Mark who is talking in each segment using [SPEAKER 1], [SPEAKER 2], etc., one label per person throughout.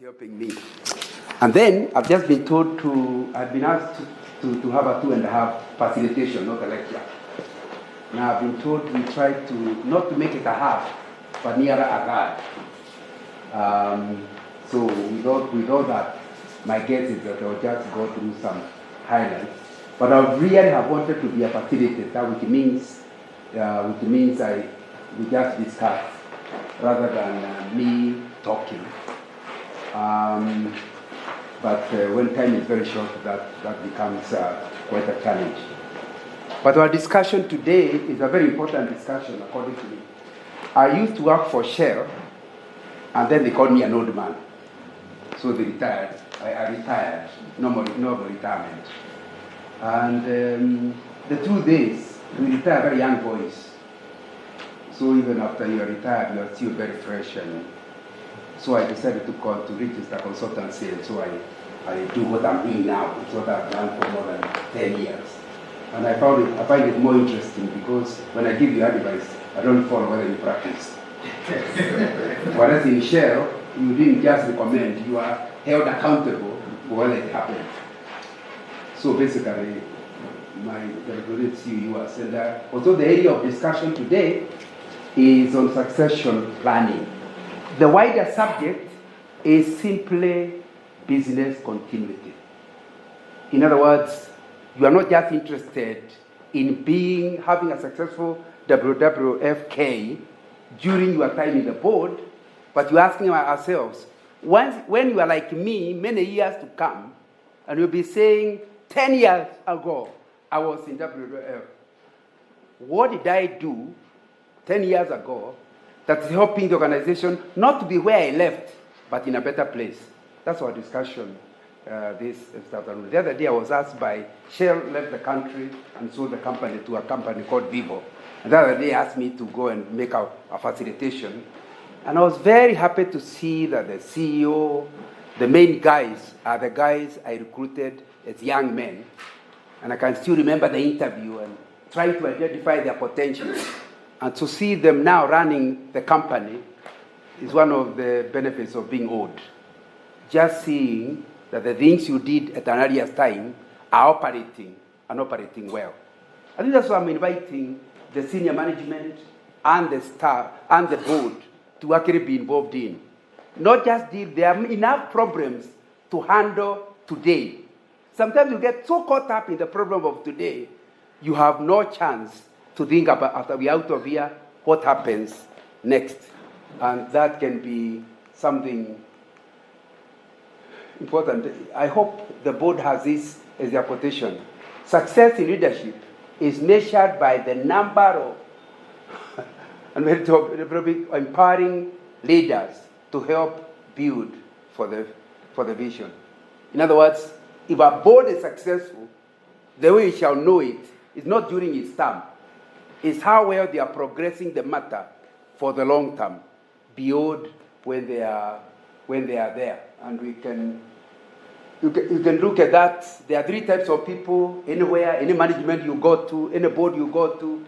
[SPEAKER 1] helping me. And then I've just been told I've been asked to have a 2.5 facilitation, not a lecture. Now I've been told we try to, not to make it a half, but nearer a third. So with all that, my guess is that I'll just go through some highlights. But I really have wanted to be a facilitator, which means we just discuss rather than me talking. But when time is very short, that becomes quite a challenge. But our discussion today is a very important discussion, according to me. I used to work for Shell, and then they called me an old man. So they retired. I retired. No more retirement. And the truth is, we retire very young boys. So even after you are retired, you are still very fresh. And so I decided to register consultancy, and so I do what I'm doing now. It's what I've done for more than 10 years. And I find it more interesting because when I give you advice, I don't follow whether you practice. Whereas in Shell, you didn't just recommend, you are held accountable for whether it happened. So basically, the regulate CUUS. And also the area of discussion today is on succession planning. The wider subject is simply business continuity. In other words, you are not just interested in having a successful WWFK during your time in the board, but you're asking ourselves, when you are like me, many years to come, and you'll be saying, 10 years ago, I was in WWF. What did I do 10 years ago that's helping the organization not to be where I left, but in a better place? That's our discussion this afternoon. The other day I was asked by Shell left the country and sold the company to a company called Vivo. And the other day asked me to go and make a facilitation. And I was very happy to see that the CEO, the main guys are the guys I recruited as young men. And I can still remember the interview and trying to identify their potential. And to see them now running the company is one of the benefits of being old. Just seeing that the things you did at an earlier time are operating well. I think that's why I'm inviting the senior management and the staff and the board to actually be involved in. Not just there are enough problems to handle today. Sometimes you get so caught up in the problem of today, you have no chance to think about, after we're out of here, what happens next. And that can be something important. I hope the board has this as their quotation. Success in leadership is measured by the number of and empowering leaders to help build for the vision. In other words, if a board is successful, the way you shall know it is not during its term. It's how well they are progressing the matter for the long term, beyond when they are there. And you can look at that. There are 3 types of people anywhere, any management you go to, any board you go to,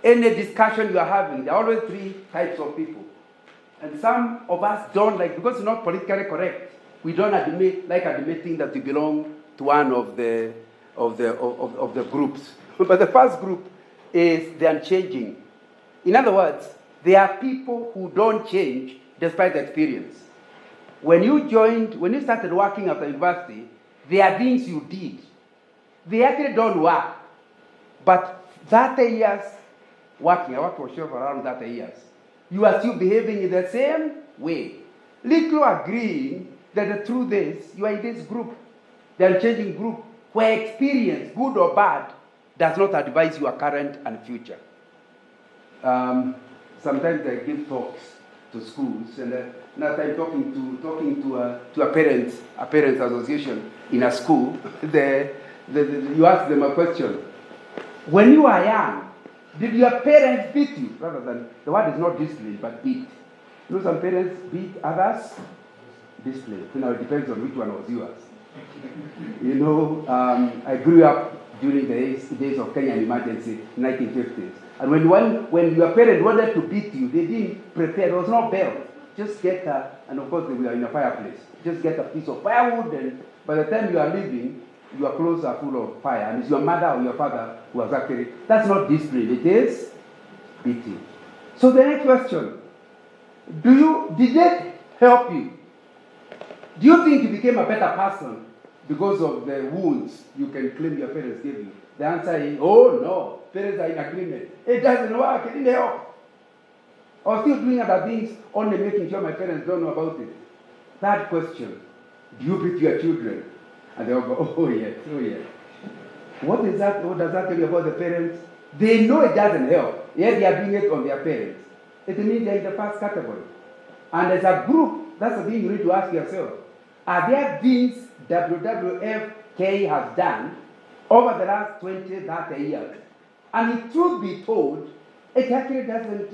[SPEAKER 1] any discussion you are having. There are always 3 types of people. And some of us don't like, because it's not politically correct, we don't admitting that we belong to one of the groups. But the first group is the unchanging. In other words, there are people who don't change despite the experience. When you started working after university, there are things you did. They actually don't work. But 30 years working, I worked for sure for around 30 years, you are still behaving in the same way. Little agreeing that the truth is, you are in this group, the unchanging group, where experience, good or bad, does not advise your current and future. Sometimes I give talks to schools, and now I'm talking to a parents association in a school. You ask them a question. When you are young, did your parents beat you? Rather than, the word is not discipline, but beat. You know, some parents beat others. Discipline. It depends on which one was yours. I grew up during the days of Kenyan emergency, 1950s. And when your parents wanted to beat you, they didn't prepare. There was no belt. just get and of course we are in a fireplace. Just get a piece of firewood, and by the time you are leaving, your clothes are full of fire, and it's your mother or your father who has actually. That's not discipline. It is beating. So the next question: did they help you? Do you think you became a better person because of the wounds you can claim your parents gave you? The answer is, oh no, parents are in agreement. It doesn't work, it didn't help. I was still doing other things, only making sure my parents don't know about it. Third question, do you beat your children? And they'll go, oh yes, oh yes. What does that tell you about the parents? They know it doesn't help, yet they are doing it on their parents. It means they're in the first category. And as a group, that's the thing you need to ask yourself. Are there things WWFK has done over the last 20, 30 years? And if truth be told, it actually doesn't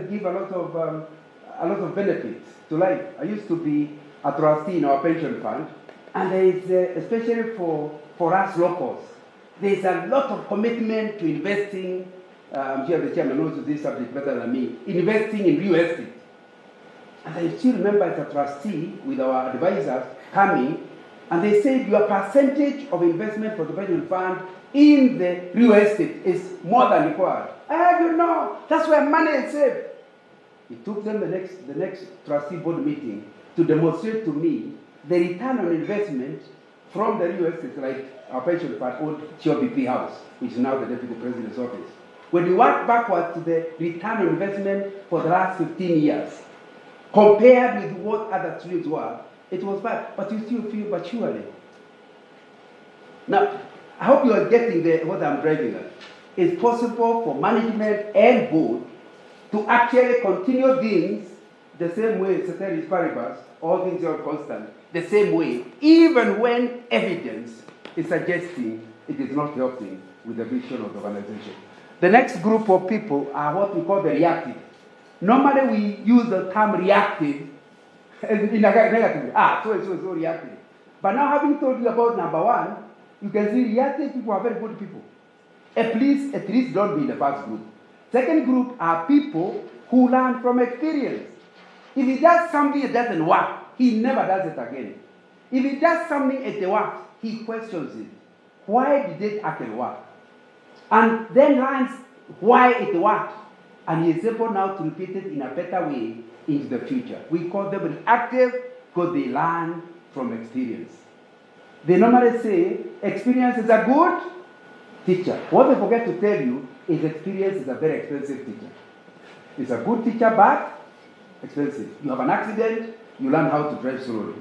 [SPEAKER 1] give a lot of benefits to life. I used to be a trustee in our pension fund, and there is, especially for us locals, there is a lot of commitment to investing. I'm sure the chairman knows this subject better than me. Investing in real estate. And I still remember as a trustee with our advisors coming, and they said your percentage of investment for the pension fund in the real estate is more than required. That's where money is saved. It took them the next trustee board meeting to demonstrate to me the return on investment from the real estate, like our pension fund owned COBP House, which is now the Deputy President's office. When you work backwards to the return on investment for the last 15 years, compared with what other streams were, it was bad. But you still feel, but surely. Now, I hope you are getting what I'm driving at. It's possible for management and board to actually continue things the same way, ceteris paribus, all things are constant, the same way, even when evidence is suggesting it is not helping with the vision of the organization. The next group of people are what we call the reactive. Normally we use the term reactive in a negative. So reactive. But now having told you about number one, you can see reactive people are very good people. At least don't be in the first group. Second group are people who learn from experience. If he does something that doesn't work, he never does it again. If he does something it works, he questions it. Why did it actually work? And then learns why it worked. And he is able now to repeat it in a better way into the future. We call them reactive because they learn from experience. They normally say experience is a good teacher. What they forget to tell you is experience is a very expensive teacher. It's a good teacher, but expensive. You have an accident, you learn how to drive slowly.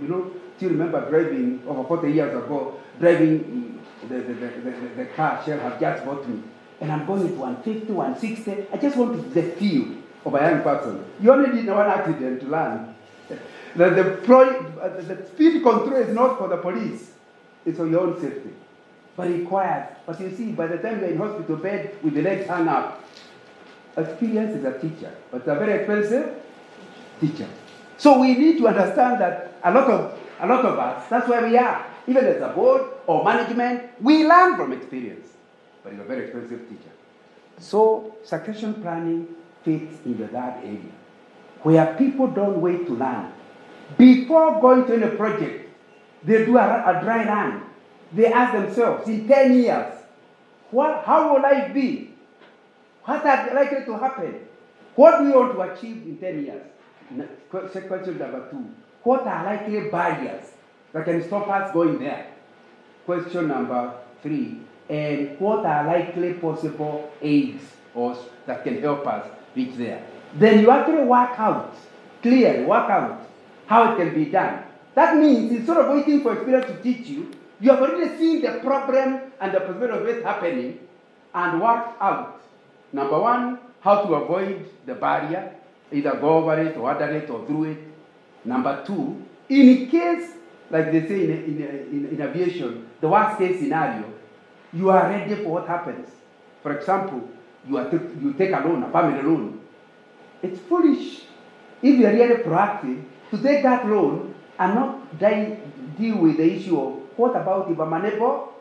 [SPEAKER 1] Still remember driving over 40 years ago, driving the car Shell had just bought me. And I'm going at 150, 160. I just want the feel of a young person. You only need one accident to learn. The speed control is not for the police. It's for your own safety. But it requires. But you see, by the time you're in hospital bed with the legs hung up, experience is a teacher. But it's a very expensive teacher. So we need to understand that a lot of us, that's where we are. Even as a board or management, we learn from experience. But it's a very expensive teacher. So succession planning fits into that area, where people don't wait to learn. Before going to any project, they do a dry run. They ask themselves, in 10 years, how will I be? What are likely to happen? What do we want to achieve in 10 years? Question number 2. What are likely barriers that can stop us going there? Question number 3. And what are likely possible aids that can help us reach there? Then you actually work out how it can be done. That means instead of waiting for experience to teach you, you have already seen the problem and the possibility of it happening and work out. Number 1, how to avoid the barrier, either go over it or under it or through it. Number 2, in case, like they say in aviation, the worst case scenario, you are ready for what happens. For example, you take a loan, a family loan. It's foolish if you are really proactive to take that loan and not deal with the issue of what about if I'm unable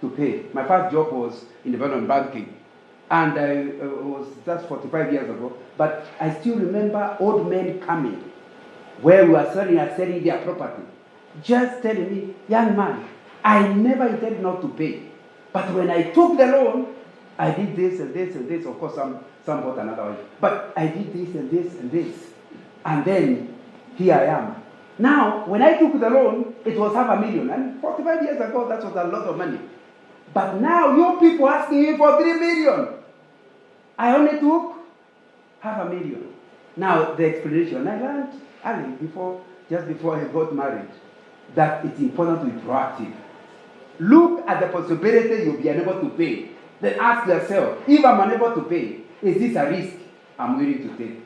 [SPEAKER 1] to pay. My first job was in development banking. And that's 45 years ago. But I still remember old men coming where we were selling their property, just telling me, young man, I never intended not to pay. But when I took the loan, I did this and this and this. Of course, some bought another one. But I did this and this and this. And then here I am. Now, when I took the loan, it was $500,000. And 45 years ago, that was a lot of money. But now, you people asking me for $3 million. I only took $500,000. Now, the explanation, I learned early, just before I got married, that it's important to be proactive. Look at the possibility you'll be unable to pay. Then ask yourself, if I'm unable to pay, is this a risk I'm willing to take?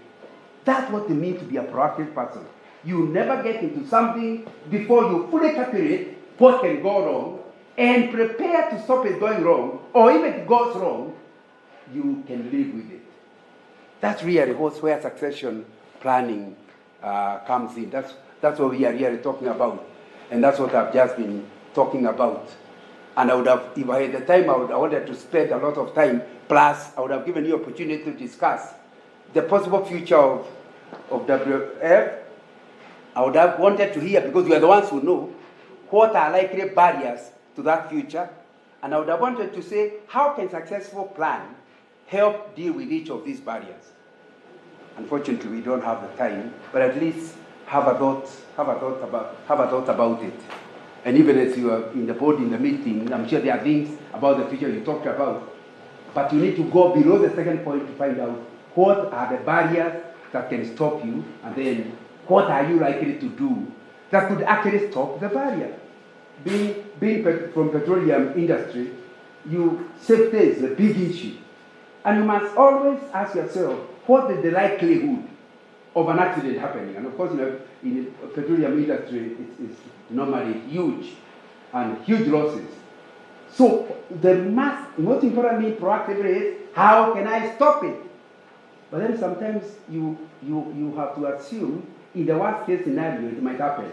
[SPEAKER 1] That's what it means to be a proactive person. You never get into something before you fully calculate what can go wrong and prepare to stop it going wrong, or if it goes wrong, you can live with it. That's really where succession planning comes in. That's what we are really talking about. And that's what I've just been talking about. And I would have, if I had the time, I wanted to spend a lot of time. Plus, I would have given you opportunity to discuss the possible future of WF. I would have wanted to hear, because you are the ones who know, what are likely barriers to that future. And I would have wanted to say, how can successful plan help deal with each of these barriers? Unfortunately, we don't have the time, but at least have a thought about it. And even as you are in the board, in the meeting, I'm sure there are things about the future you talked about. But you need to go below the second point to find out what are the barriers that can stop you, and then what are you likely to do that could actually stop the barrier. Being from petroleum industry, safety is a big issue. And you must always ask yourself, what is the likelihood of an accident happening? And of course, in the petroleum industry, it's normally huge, and huge losses. So the most important thing proactively is, how can I stop it? But then sometimes you have to assume, in the worst case scenario, it might happen.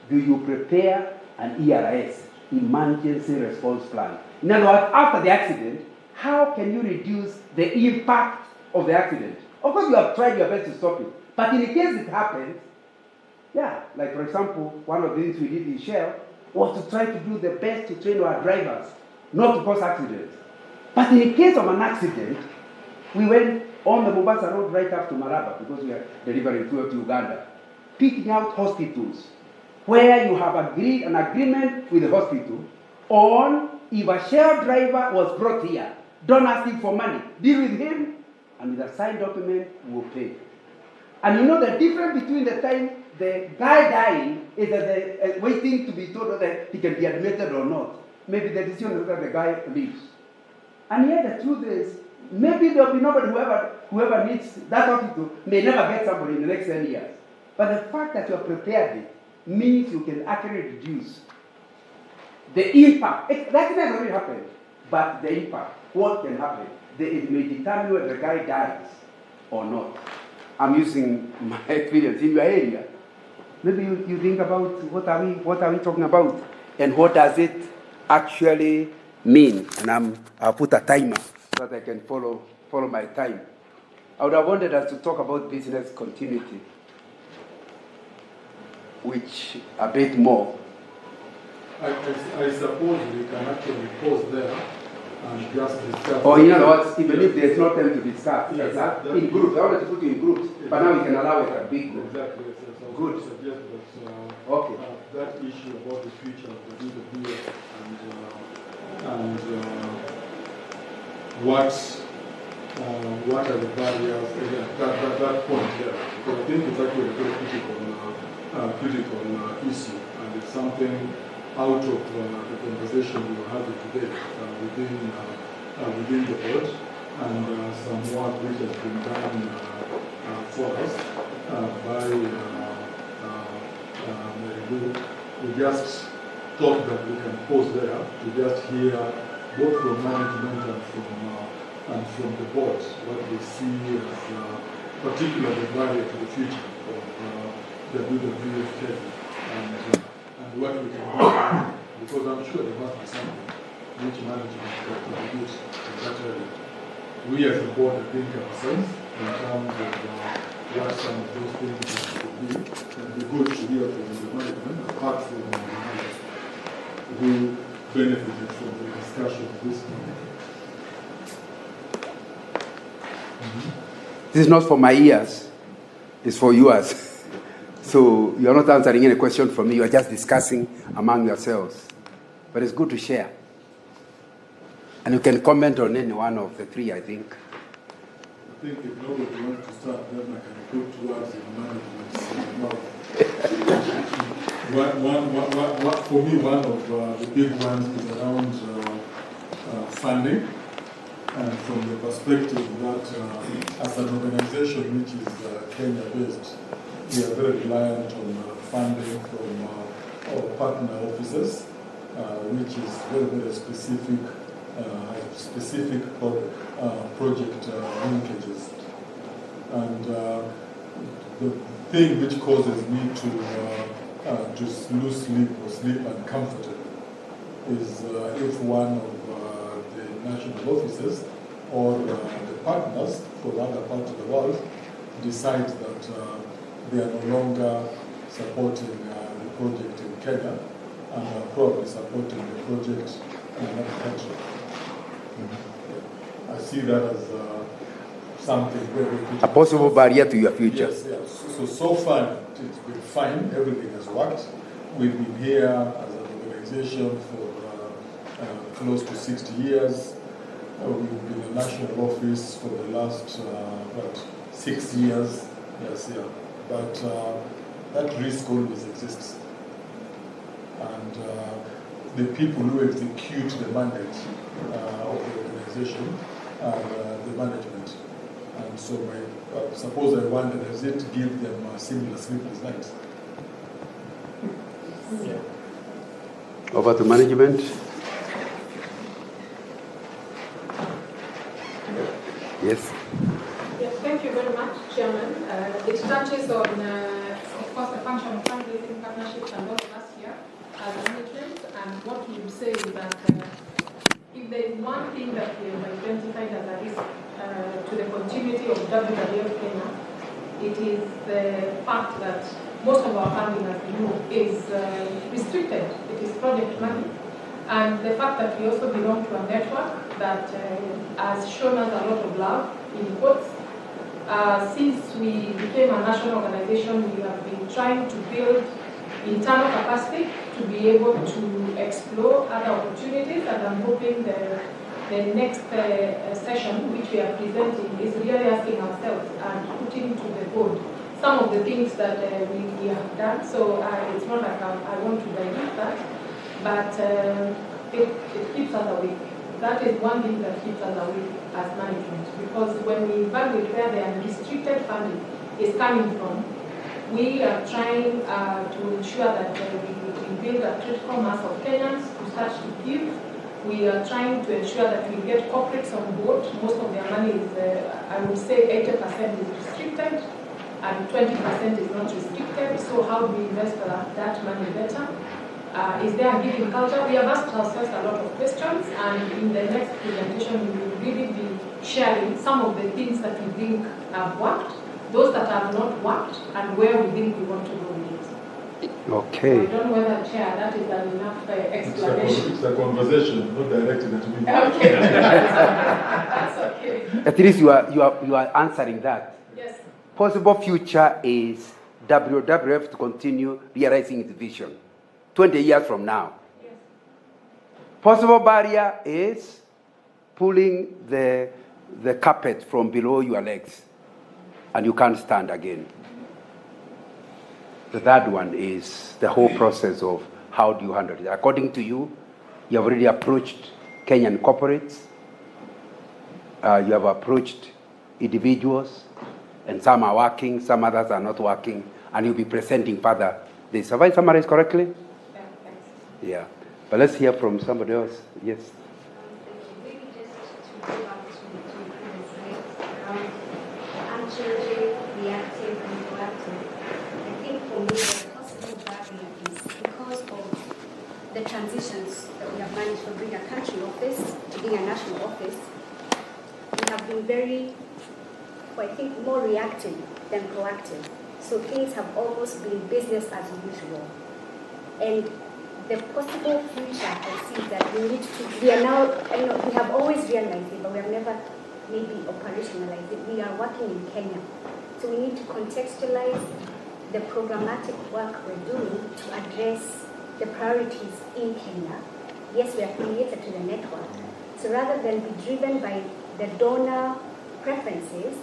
[SPEAKER 1] Do you prepare an ERS, emergency response plan? In other words, after the accident, how can you reduce the impact of the accident? Of course, you have tried your best to stop it. But in the case it happens, like for example, one of the things we did in Shell was to try to do the best to train our drivers not to cause accidents. But in the case of an accident, we went on the Mombasa Road right up to Maraba, because we are delivering fuel to Uganda, picking out hospitals where you have an agreement with the hospital on, if a Shell driver was brought here, don't ask him for money, deal with him, and with a signed document, we'll pay. And you know the difference between the time the guy dying is that waiting to be told whether he can be admitted or not. Maybe the decision is that the guy lives. And yet the truth is, maybe there will be nobody, whoever needs that hospital may never get somebody in the next 10 years. But the fact that you are prepared it means you can actually reduce the impact. That has already happened, but the impact, what can happen, it may determine whether the guy dies or not. I'm using my experience in your area. Maybe you think about what are we talking about, and what does it actually mean? And I'll put a timer so that I can follow my time. I would have wanted us to talk about business continuity, which a bit more.
[SPEAKER 2] I suppose we can actually pause there and just discuss.
[SPEAKER 1] Or in other words, even if there's no time to discuss, in groups. I wanted to put you in groups, but now we can allow it a big group.
[SPEAKER 2] Exactly. So
[SPEAKER 1] good.
[SPEAKER 2] Suggest that
[SPEAKER 1] okay.
[SPEAKER 2] That issue about the future of the BWS and what are the barriers? That point there, because I think it's actually a very critical issue, and it's something out of the conversation we were having today within the board, and some work which has been done for us by Mary Lou. We just thought that we can pause there to just hear both from management and from the board what they see as particularly barrier to the future of the WWF and what we can do, because I'm sure there must be something which management can contribute in that area. we as a board, I think, have sense in terms of what some of those things could be. And it'd be good to hear from the management, apart from who benefited from the discussion this morning.
[SPEAKER 1] This is not for my ears, it's for yours. So you're not answering any question from me, you're just discussing among yourselves. But it's good to share. And you can comment on any one of the three, I think.
[SPEAKER 2] I think if nobody wants to start, then I can put words in management's mouth. For me, one of the big ones is around funding. And from the perspective that as an organization which is Kenya-based, we are very reliant on funding from our partner offices, which is very, very specific project linkages. And the thing which causes me to lose sleep or sleep uncomfortably is if one of the national offices or the partners for other parts of the world decide that they are no longer supporting the project in Kenya and are probably supporting the project in another country. I see that as something very
[SPEAKER 1] a possible barrier to your future.
[SPEAKER 2] Yes. So far it's been fine. Everything has worked. We've been here as an organization for close to 60 years. We've been a national office for the last 6 years. Yes, yeah. But that risk always exists. And the people who execute the mandate of the organization are the management. And so suppose I wonder, does it give them similar sleepless nights?
[SPEAKER 3] Yeah.
[SPEAKER 1] Over to management. Yes.
[SPEAKER 3] Yes, thank you very much, Chairman. It touches on, of course, the function of fundraising partnerships and all of us here as management. And what we would say is that if there is one thing that we have identified as a risk to the continuity of WWF Kenya, it is the fact that most of our funding, as we know, is restricted. It is project money. And the fact that we also belong to a network that has shown us a lot of love, in quotes. Since we became a national organization, we have been trying to build internal capacity to be able to explore other opportunities, and I'm hoping the next session, which we are presenting, is really asking ourselves and putting to the board some of the things that we have done. So it's not like I want to dilute that, but it keeps us awake. That is one thing that keeps us awake as management, because when we evaluate where the unrestricted funding is coming from, we are trying to ensure that we build a critical mass of Kenyans who start to give. We are trying to ensure that we get corporates on board. Most of their money is, I would say 80% is restricted and 20% is not restricted. So how do we invest that money better? Is there a giving culture? We have asked ourselves a lot of questions, and in the next presentation we will really be sharing some of the things that we think have worked, those that have not worked, and where we think we want to go with it.
[SPEAKER 1] Okay.
[SPEAKER 3] So I don't know whether, Chair, that is an enough explanation.
[SPEAKER 2] It's a conversation, not directed at me.
[SPEAKER 3] Okay. That's okay.
[SPEAKER 1] At least you are answering that.
[SPEAKER 3] Yes.
[SPEAKER 1] Possible future is WWF to continue realizing its vision 20 years from now.
[SPEAKER 3] Yes.
[SPEAKER 1] Possible barrier is pulling the carpet from below your legs and you can't stand again. The third one is the whole process of how do you handle it. According to you, you have already approached Kenyan corporates, you have approached individuals, and some are working, some others are not working, and you'll be presenting further this. Have I summarized correctly? Yeah. But let's hear from somebody else. Yes.
[SPEAKER 4] Maybe just to go back to the previous slides around actually reactive and proactive. I think for me the possible barrier is because of the transitions that we have managed from being a country office to being a national office. have been very, I think, more reactive than proactive. So things have almost been business as usual. And the possible future I see that we are now, we have always realized it, but we have never maybe operationalized it. We are working in Kenya. So we need to contextualize the programmatic work we're doing to address the priorities in Kenya. Yes, we are affiliated to the network. So rather than be driven by the donor preferences,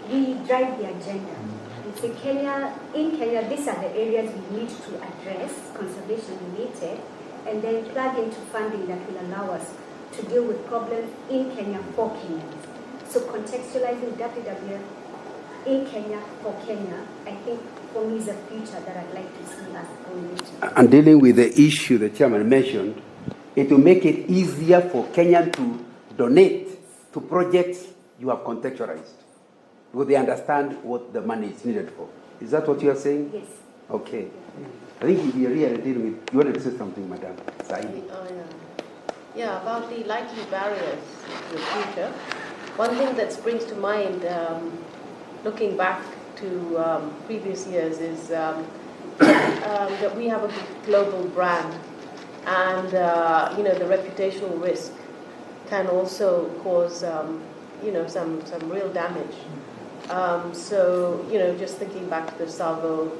[SPEAKER 4] we drive the agenda. And so in Kenya, these are the areas we need to address, conservation related, and then plug into funding that will allow us to deal with problems in Kenya for Kenyans. So contextualizing WWF in Kenya for Kenya, I think for me is a future that I'd like to see us going into.
[SPEAKER 1] And dealing with the issue the chairman mentioned, it will make it easier for Kenyans to donate to projects you have contextualized, because they understand what the money is needed for. Is that what you are saying?
[SPEAKER 4] Yes.
[SPEAKER 1] Okay. I think we are really dealing with, you wanted to say something, Madam Saidi.
[SPEAKER 5] Yeah, about the likely barriers to the future. One thing that springs to mind, looking back to previous years, is that we have a global brand, and the reputational risk can also cause some real damage. So just thinking back to the Tsavo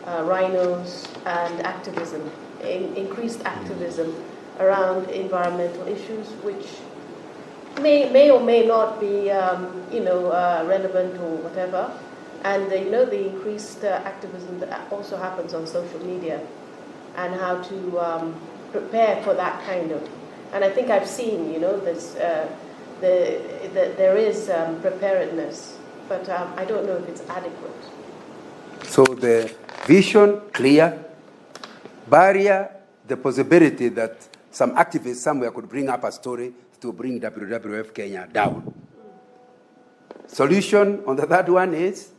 [SPEAKER 5] rhinos and activism, increased activism around environmental issues, which may or may not be relevant or whatever, and the increased activism that also happens on social media, and how to prepare for that kind of. And I think I've seen this there is preparedness, but I don't know if it's adequate.
[SPEAKER 1] So the vision clear, barrier, the possibility that some activists somewhere could bring up a story to bring WWF Kenya down. Solution on the third one is,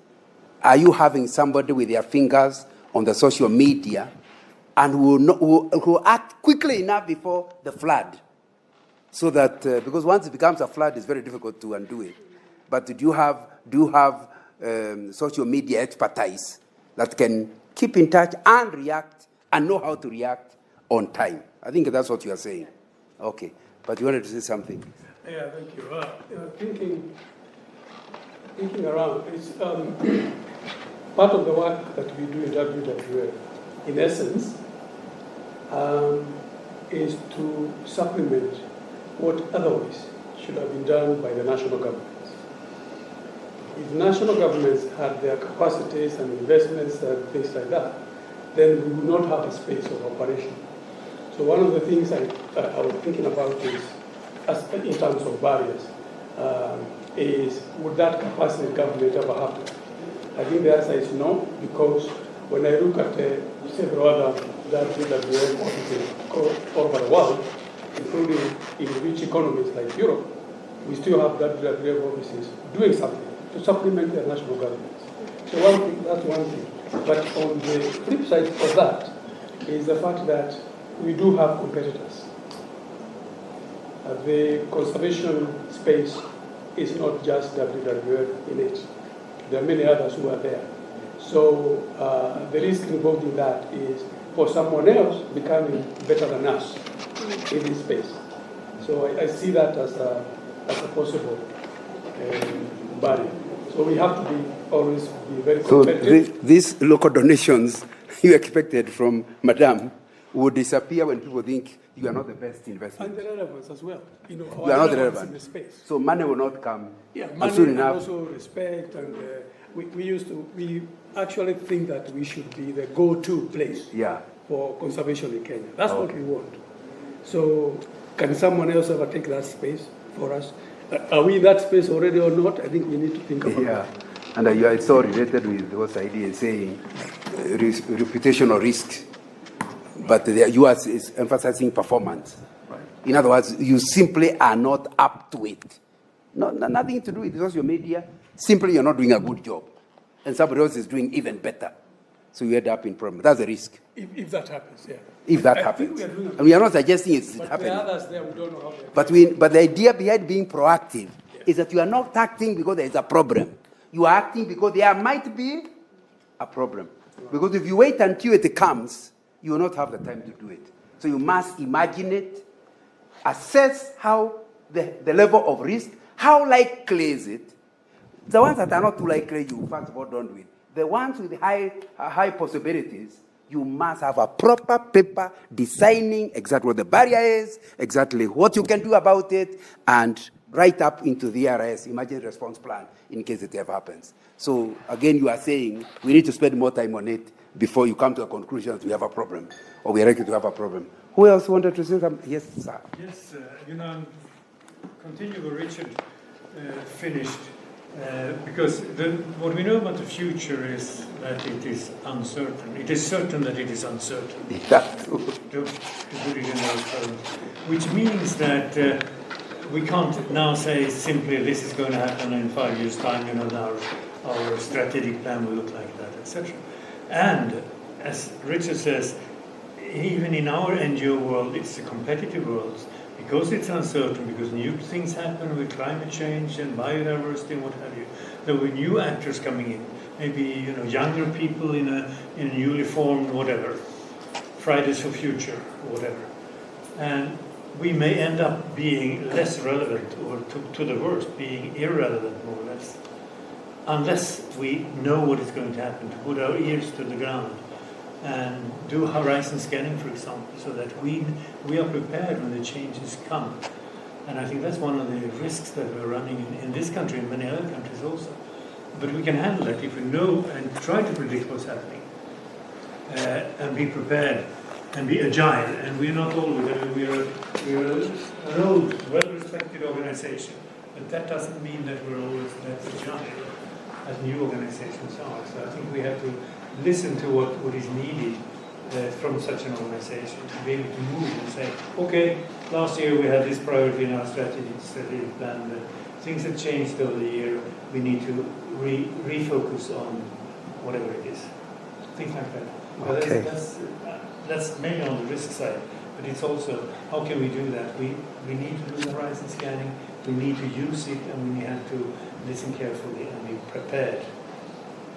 [SPEAKER 1] are you having somebody with their fingers on the social media and who act quickly enough before the flood? So that, because once it becomes a flood, it's very difficult to undo it. But do you have social media expertise that can keep in touch and react and know how to react on time? I think that's what you are saying. Okay. But you wanted to say something?
[SPEAKER 6] Yeah, thank you. Thinking around, it's part of the work that we do in WWF, in essence, is to supplement what otherwise should have been done by the national governments. If national governments had their capacities and investments and things like that, then we would not have a space of operation. So one of the things I was thinking about is, in terms of barriers, is would that capacity government ever happen? I think the answer is no, because when I look at several other WWF offices all over the world, including in rich economies like Europe, we still have WWF offices doing something to supplement their national governments. So that's one thing. But on the flip side of that is the fact that we do have competitors. The conservation space is not just WWF in it. There are many others who are there. So the risk involved in that is for someone else becoming better than us in this space. So I see that as a possible barrier. So we have to always be very competitive.
[SPEAKER 1] So these local donations you expected from Madame would disappear when people think you are not the best investment.
[SPEAKER 6] And the relevance as well.
[SPEAKER 1] You are not relevant.
[SPEAKER 6] In the space.
[SPEAKER 1] So money will not come.
[SPEAKER 6] Yeah, money
[SPEAKER 1] soon
[SPEAKER 6] and
[SPEAKER 1] enough.
[SPEAKER 6] also respect, and we actually think that we should be the go-to place for conservation in Kenya. That's what we want. So can someone else ever take that space for us? Are we in that space already or not? I think we need to think about that.
[SPEAKER 1] And it's so related with what Saidi is saying, reputational risk. But you are emphasizing performance. Right. In other words, you simply are not up to it. Nothing to do with social media. Simply, you're not doing a good job. And somebody else is doing even better. So you end up in problem. That's the risk.
[SPEAKER 6] If that happens, yeah.
[SPEAKER 1] If that happens. And we are not suggesting it's happening.
[SPEAKER 6] But the others there, we don't know how they
[SPEAKER 1] But the idea behind being proactive is that you are not acting because there is a problem. You are acting because there might be a problem. Because if you wait until it comes, you will not have the time to do it. So you must imagine it, assess how the level of risk, how likely is it. The ones that are not too likely, you first of all don't do it. The ones with high possibilities, you must have a proper paper designing exactly what the barrier is, exactly what you can do about it, and write up into the ERS, emergency response plan, in case it ever happens. So again, you are saying we need to spend more time on it before you come to a conclusion that we have a problem, or we are likely to have a problem. Who else wanted to say something? Yes, sir.
[SPEAKER 7] Yes, continue where Richard finished, because what we know about the future is that it is uncertain. It is certain that it is uncertain.
[SPEAKER 1] Yeah.
[SPEAKER 7] To put it in those terms. Which means that we can't now say simply this is going to happen in 5 years' time, our strategic plan will look like that, etc. And as Richard says, even in our NGO world, it's a competitive world. Because it's uncertain, because new things happen with climate change and biodiversity and what have you. There were new actors coming in, maybe younger people in a newly formed whatever, Fridays for Future or whatever, and we may end up being less relevant, or to the worst, being irrelevant more or less, unless we know what is going to happen, to put our ears to the ground and do horizon scanning, for example, so that we are prepared when the changes come. And I think that's one of the risks that we're running in this country and many other countries also. But we can handle that if we know and try to predict what's happening, and be prepared and be agile. And we're not always, we're an old, well-respected organization, but that doesn't mean that we're always that agile as new organizations are. So I think we have to listen to what is needed from such an organization to be able to move and say, okay, last year we had this priority in our strategy plan, but things have changed over the year. We need to refocus on whatever it is. Things like that.
[SPEAKER 1] Okay.
[SPEAKER 7] That's mainly on the risk side, but it's also how can we do that? We need to do the horizon scanning. We need to use it, and we have to listen carefully and be prepared.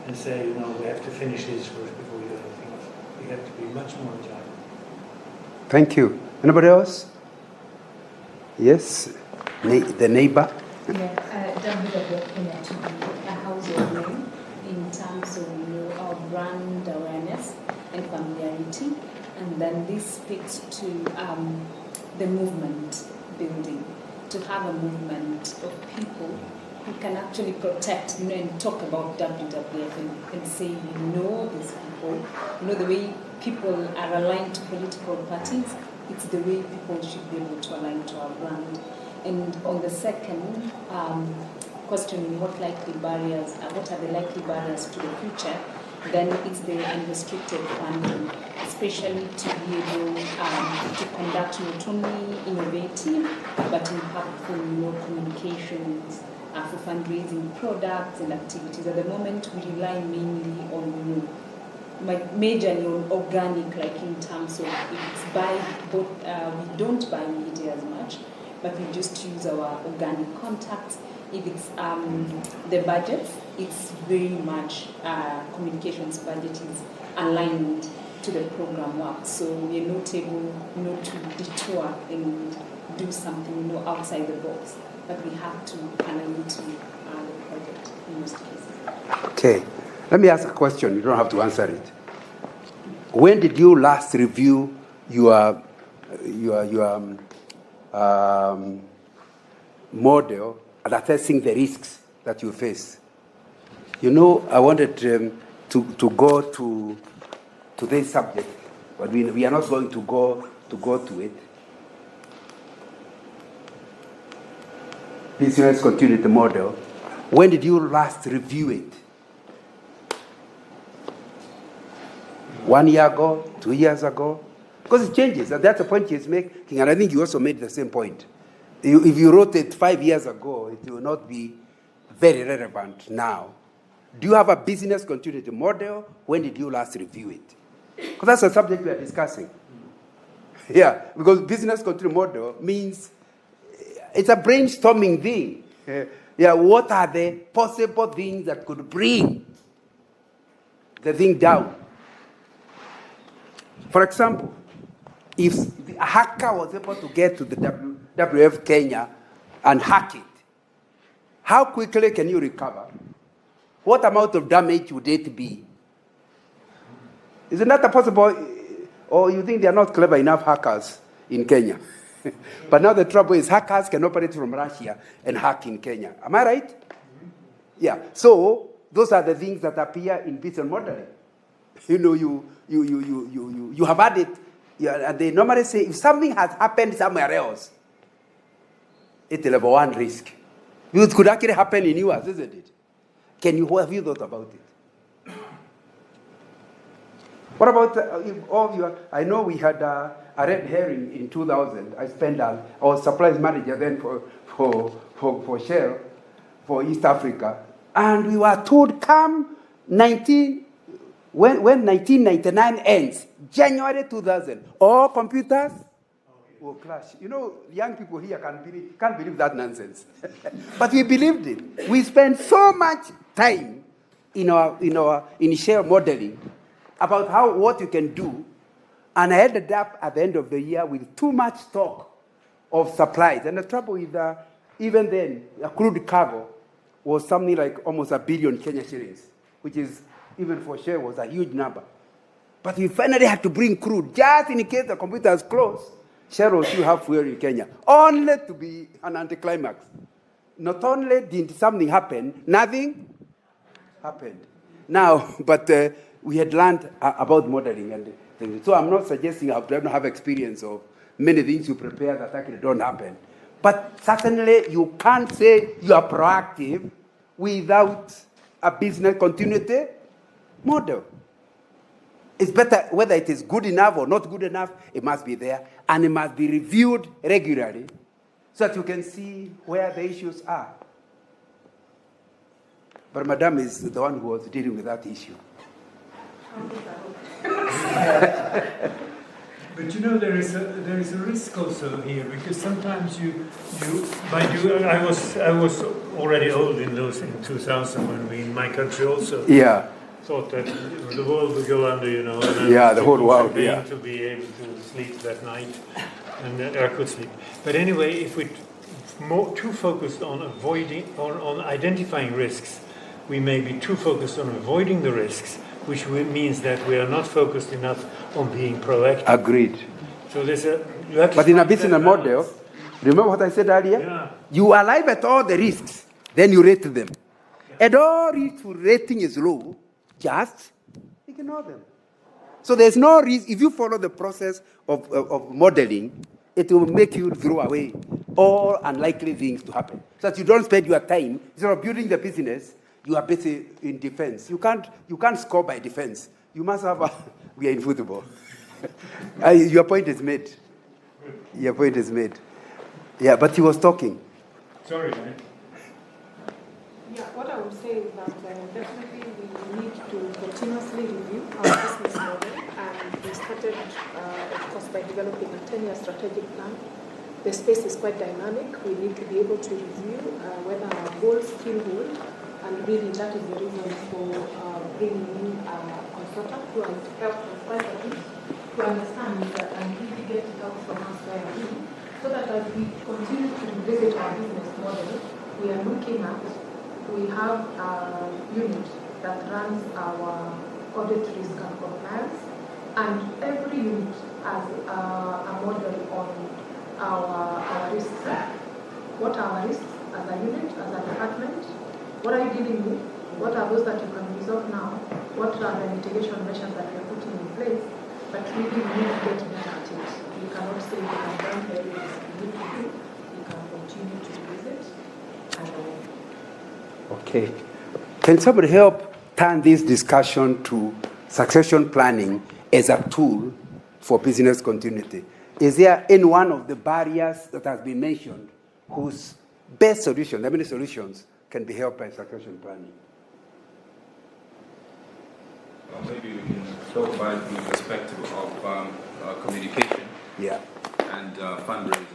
[SPEAKER 7] And say, we have to finish this first before we do anything else. We have to be much more agile.
[SPEAKER 1] Thank you. Anybody else? Yes? The neighbor?
[SPEAKER 8] A household name in terms of our brand awareness and familiarity. And then this speaks to the movement building, to have a movement of people who can actually protect, and talk about WWF and say, these people, the way people are aligned to political parties, it's the way people should be able to align to our brand. And on the second question, what are the likely barriers to the future, then it's the unrestricted funding, especially to be able to conduct not only innovative but impactful communications for fundraising products and activities. At the moment, we rely mainly on majorly on organic, like in terms of we don't buy media as much, but we just use our organic contacts. If it's the budget, it's very much communications budget is aligned to the program work. So we're not able to detour and do something outside the box, but we have to align to the project in most cases.
[SPEAKER 1] Okay. Let me ask a question. You don't have to answer it. When did you last review your model at assessing the risks that you face? I wanted to go to this subject, but we are not going to go to it. Business continuity model. When did you last review it? 1 year ago, 2 years ago? Because it changes, and that's the point he's making, and I think you also made the same point. If you wrote it 5 years ago, it will not be very relevant now. Do you have a business continuity model? When did you last review it? Because that's the subject we are discussing. Yeah, because business continuity model means it's a brainstorming thing. Yeah, what are the possible things that could bring the thing down? For example, if a hacker was able to get to the WF Kenya and hack it, how quickly can you recover? What amount of damage would it be? Isn't that a possible, or you think they are not clever enough hackers in Kenya? But now the trouble is hackers can operate from Russia and hack in Kenya. Am I right? Yeah. So those are the things that appear in business modeling. You know, you have had it. Yeah, and they normally say if something has happened somewhere else, it's level 1 risk. It could actually happen in yours, isn't it? Have you thought about it? What about if all of you? I know we had a red herring in 2000. I was supplies manager then for Shell for East Africa, and we were told come when 1999 ends, January 2000, all computers will crash. You know, young people here can't believe that nonsense. But we believed it. We spent so much time in Shell modeling about what you can do, and I ended up at the end of the year with too much stock of supplies. And the trouble is that even then, a crude cargo was something like almost 1 billion Kenya shillings, which is, even for Shell, was a huge number. But we finally had to bring crude, just in case the computers close. Shell will still have fuel in Kenya, only to be an anticlimax. Not only did something happen, nothing happened. Now, but we had learned about modeling and things. So I'm not suggesting I don't have experience of many things you prepare that actually don't happen. But certainly you can't say you are proactive without a business continuity model. It's better whether it is good enough or not good enough, it must be there, and it must be reviewed regularly so that you can see where the issues are. But Madam is the one who was dealing with that issue.
[SPEAKER 7] But you know, there is a risk also here, because sometimes I was already old in 2000 when we in my country also thought that the world would go under, you know. And
[SPEAKER 1] the whole world,
[SPEAKER 7] to be able to sleep that night, and I could sleep. But anyway, if we too focused on avoiding or on identifying risks, we may be too focused on avoiding the risks, which means that we are not focused enough on being proactive.
[SPEAKER 1] Agreed.
[SPEAKER 7] So
[SPEAKER 1] but in a business model, remember what I said earlier?
[SPEAKER 7] Yeah.
[SPEAKER 1] You arrive at all the risks, then you rate them. Yeah. And all risk rating is low, just ignore them. So there's no risk. If you follow the process of modeling, it will make you throw away all unlikely things to happen. So that you don't spend your time, instead of building the business, you are busy in defense. You can't score by defense. You must have we are in football. Your point is made. Your point is made. Yeah, but he was talking.
[SPEAKER 7] Sorry, man.
[SPEAKER 3] Yeah, what I would say is that definitely we need to continuously review our business model, and we started, of course, by developing a 10-year strategic plan. The space is quite dynamic. We need to be able to review whether our goals still hold, and really that is the reason for bringing in a consultant who has helped us quite a bit to understand and really get help from us where we are, so that as we continue to revisit our business model, we are looking at. We have a unit that runs our audit risk and compliance, and every unit has a model on our risks. What are our risks as a unit, as a department? What are you dealing with? What are those that you can resolve now? What are the mitigation measures that we are putting in place? But really, we need to get better at it. We cannot say we have done everything we need to do. We can continue to visit and
[SPEAKER 1] Okay. Can somebody help turn this discussion to succession planning as a tool for business continuity? Is there any one of the barriers that has been mentioned whose best solution, the many solutions, can be helped by succession planning?
[SPEAKER 9] Well, maybe we can talk about the perspective of communication and fundraising.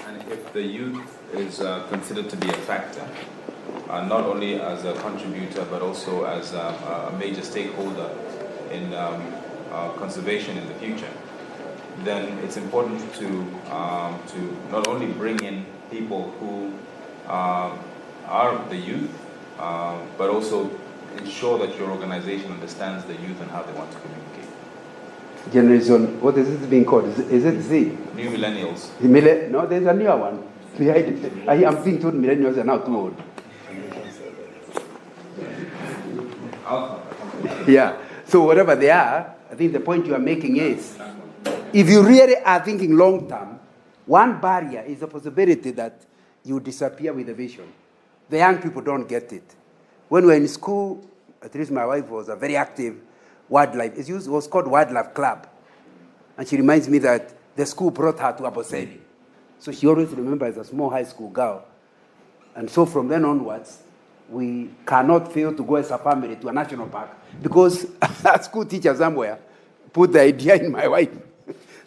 [SPEAKER 9] And if the youth is considered to be a factor, not only as a contributor but also as a major stakeholder in conservation in the future, then it's important to not only bring in people who are the youth, but also ensure that your organization understands the youth and how they want to communicate.
[SPEAKER 1] Generation, what is it being called? Is it Z?
[SPEAKER 9] New millennials.
[SPEAKER 1] No, there's a newer one behind it. I'm being told millennials are now too old. Yeah, so whatever they are, I think the point you are making is, if you really are thinking long term, one barrier is the possibility that you disappear with the vision. The young people don't get it. When we were in school, at least my wife was a very active wildlife. It was called Wildlife Club. And she reminds me that the school brought her to Aboseli. So she always remembers as a small high school girl. And so from then onwards, we cannot fail to go as a family to a national park because a school teacher somewhere put the idea in my wife.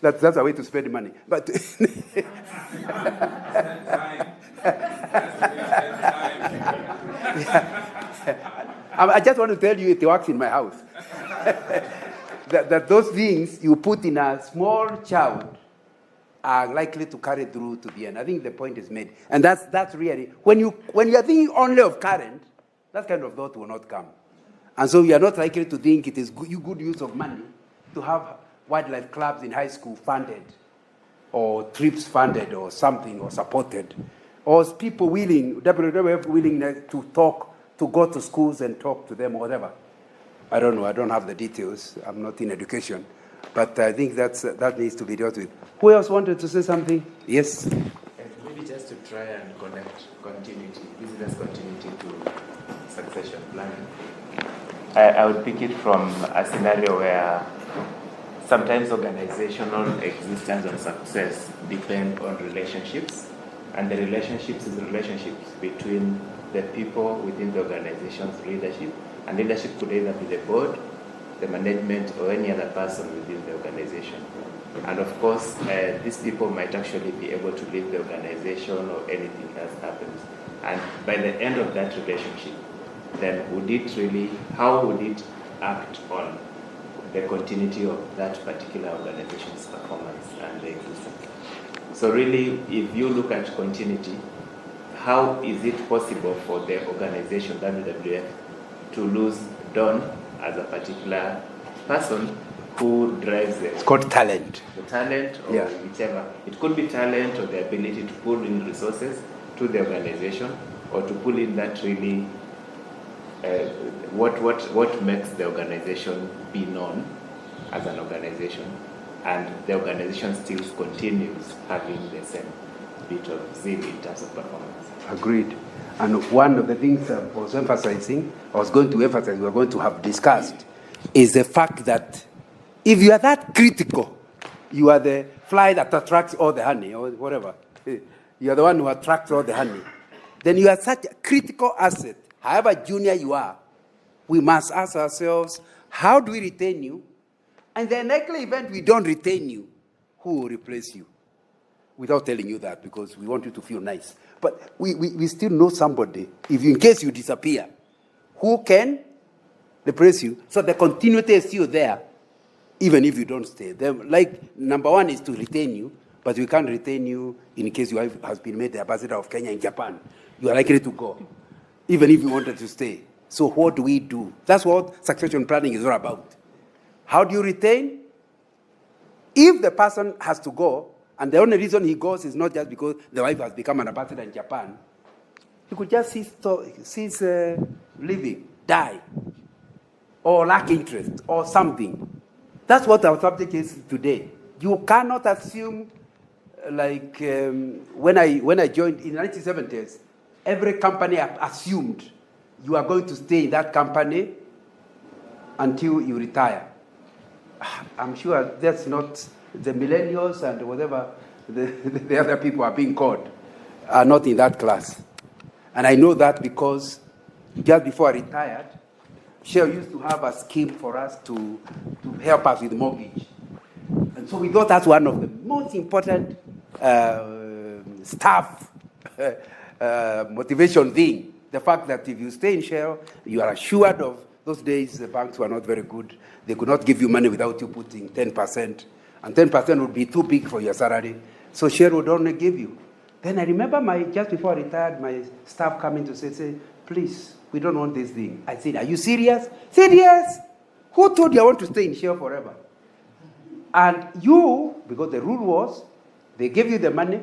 [SPEAKER 1] That's a way to spend money. But I just want to tell you it works in my house. that those things you put in a small child are likely to carry through to the end. I think the point is made. And that's really, when you are thinking only of current, that kind of thought will not come. And so you are not likely to think it is good use of money to have wildlife clubs in high school funded, or trips funded, or something, or supported, or people willing, WWF willing to talk, to go to schools and talk to them, or whatever. I don't know. I don't have the details. I'm not in education. But I think that needs to be dealt with. Who else wanted to say something? Yes?
[SPEAKER 10] Maybe just to try and connect business continuity to succession planning. I would pick it from a scenario where sometimes organizational existence and success depend on relationships, and the relationships is the relationships between the people within the organization's leadership, and leadership could either be the board, the management, or any other person within the organization. And of course, these people might actually be able to lead the organization or anything else happens. And by the end of that relationship, then how would it act on the continuity of that particular organization's performance and the existence? So really, if you look at continuity, how is it possible for the organization, WWF, to lose Don as a particular person who drives it?
[SPEAKER 1] It's called talent.
[SPEAKER 10] The talent, or whichever. It could be talent or the ability to pull in resources to the organization, or to pull in that really what makes the organization be known as an organization, and the organization still continues having the same bit of zeal in terms of performance.
[SPEAKER 1] Agreed. And one of the things I was going to emphasize, we are going to have discussed, is the fact that if you are that critical, you are the fly that attracts all the honey, or whatever. You are the one who attracts all the honey. Then you are such a critical asset. However junior you are, we must ask ourselves, how do we retain you? And the likely event we don't retain you, who will replace you? Without telling you that, because we want you to feel nice. But we still know somebody, in case you disappear, who can replace you. So the continuity is still there, even if you don't stay. Number one is to retain you, but we can't retain you in case your wife has been made the ambassador of Kenya in Japan. You are likely to go, even if you wanted to stay. So what do we do? That's what succession planning is all about. How do you retain? If the person has to go, and the only reason he goes is not just because the wife has become an ambassador in Japan, he could just cease living, die, or lack interest, or something. That's what our subject is today. You cannot assume, when I joined in the 1970s, every company assumed you are going to stay in that company until you retire. I'm sure that's not the millennials and whatever the other people are being called are not in that class. And I know that because just before I retired, Shell used to have a scheme for us to help us with mortgage. And so we thought that's one of the most important staff motivation thing. The fact that if you stay in Shell, you are assured of those days the banks were not very good. They could not give you money without you putting 10%. And 10% would be too big for your salary. So Shell would only give you. Then I remember just before I retired, my staff coming to say, please, we don't want this thing. I said, are you serious? Serious? Who told you I want to stay in Shell forever? And you, because the rule was, they gave you the money.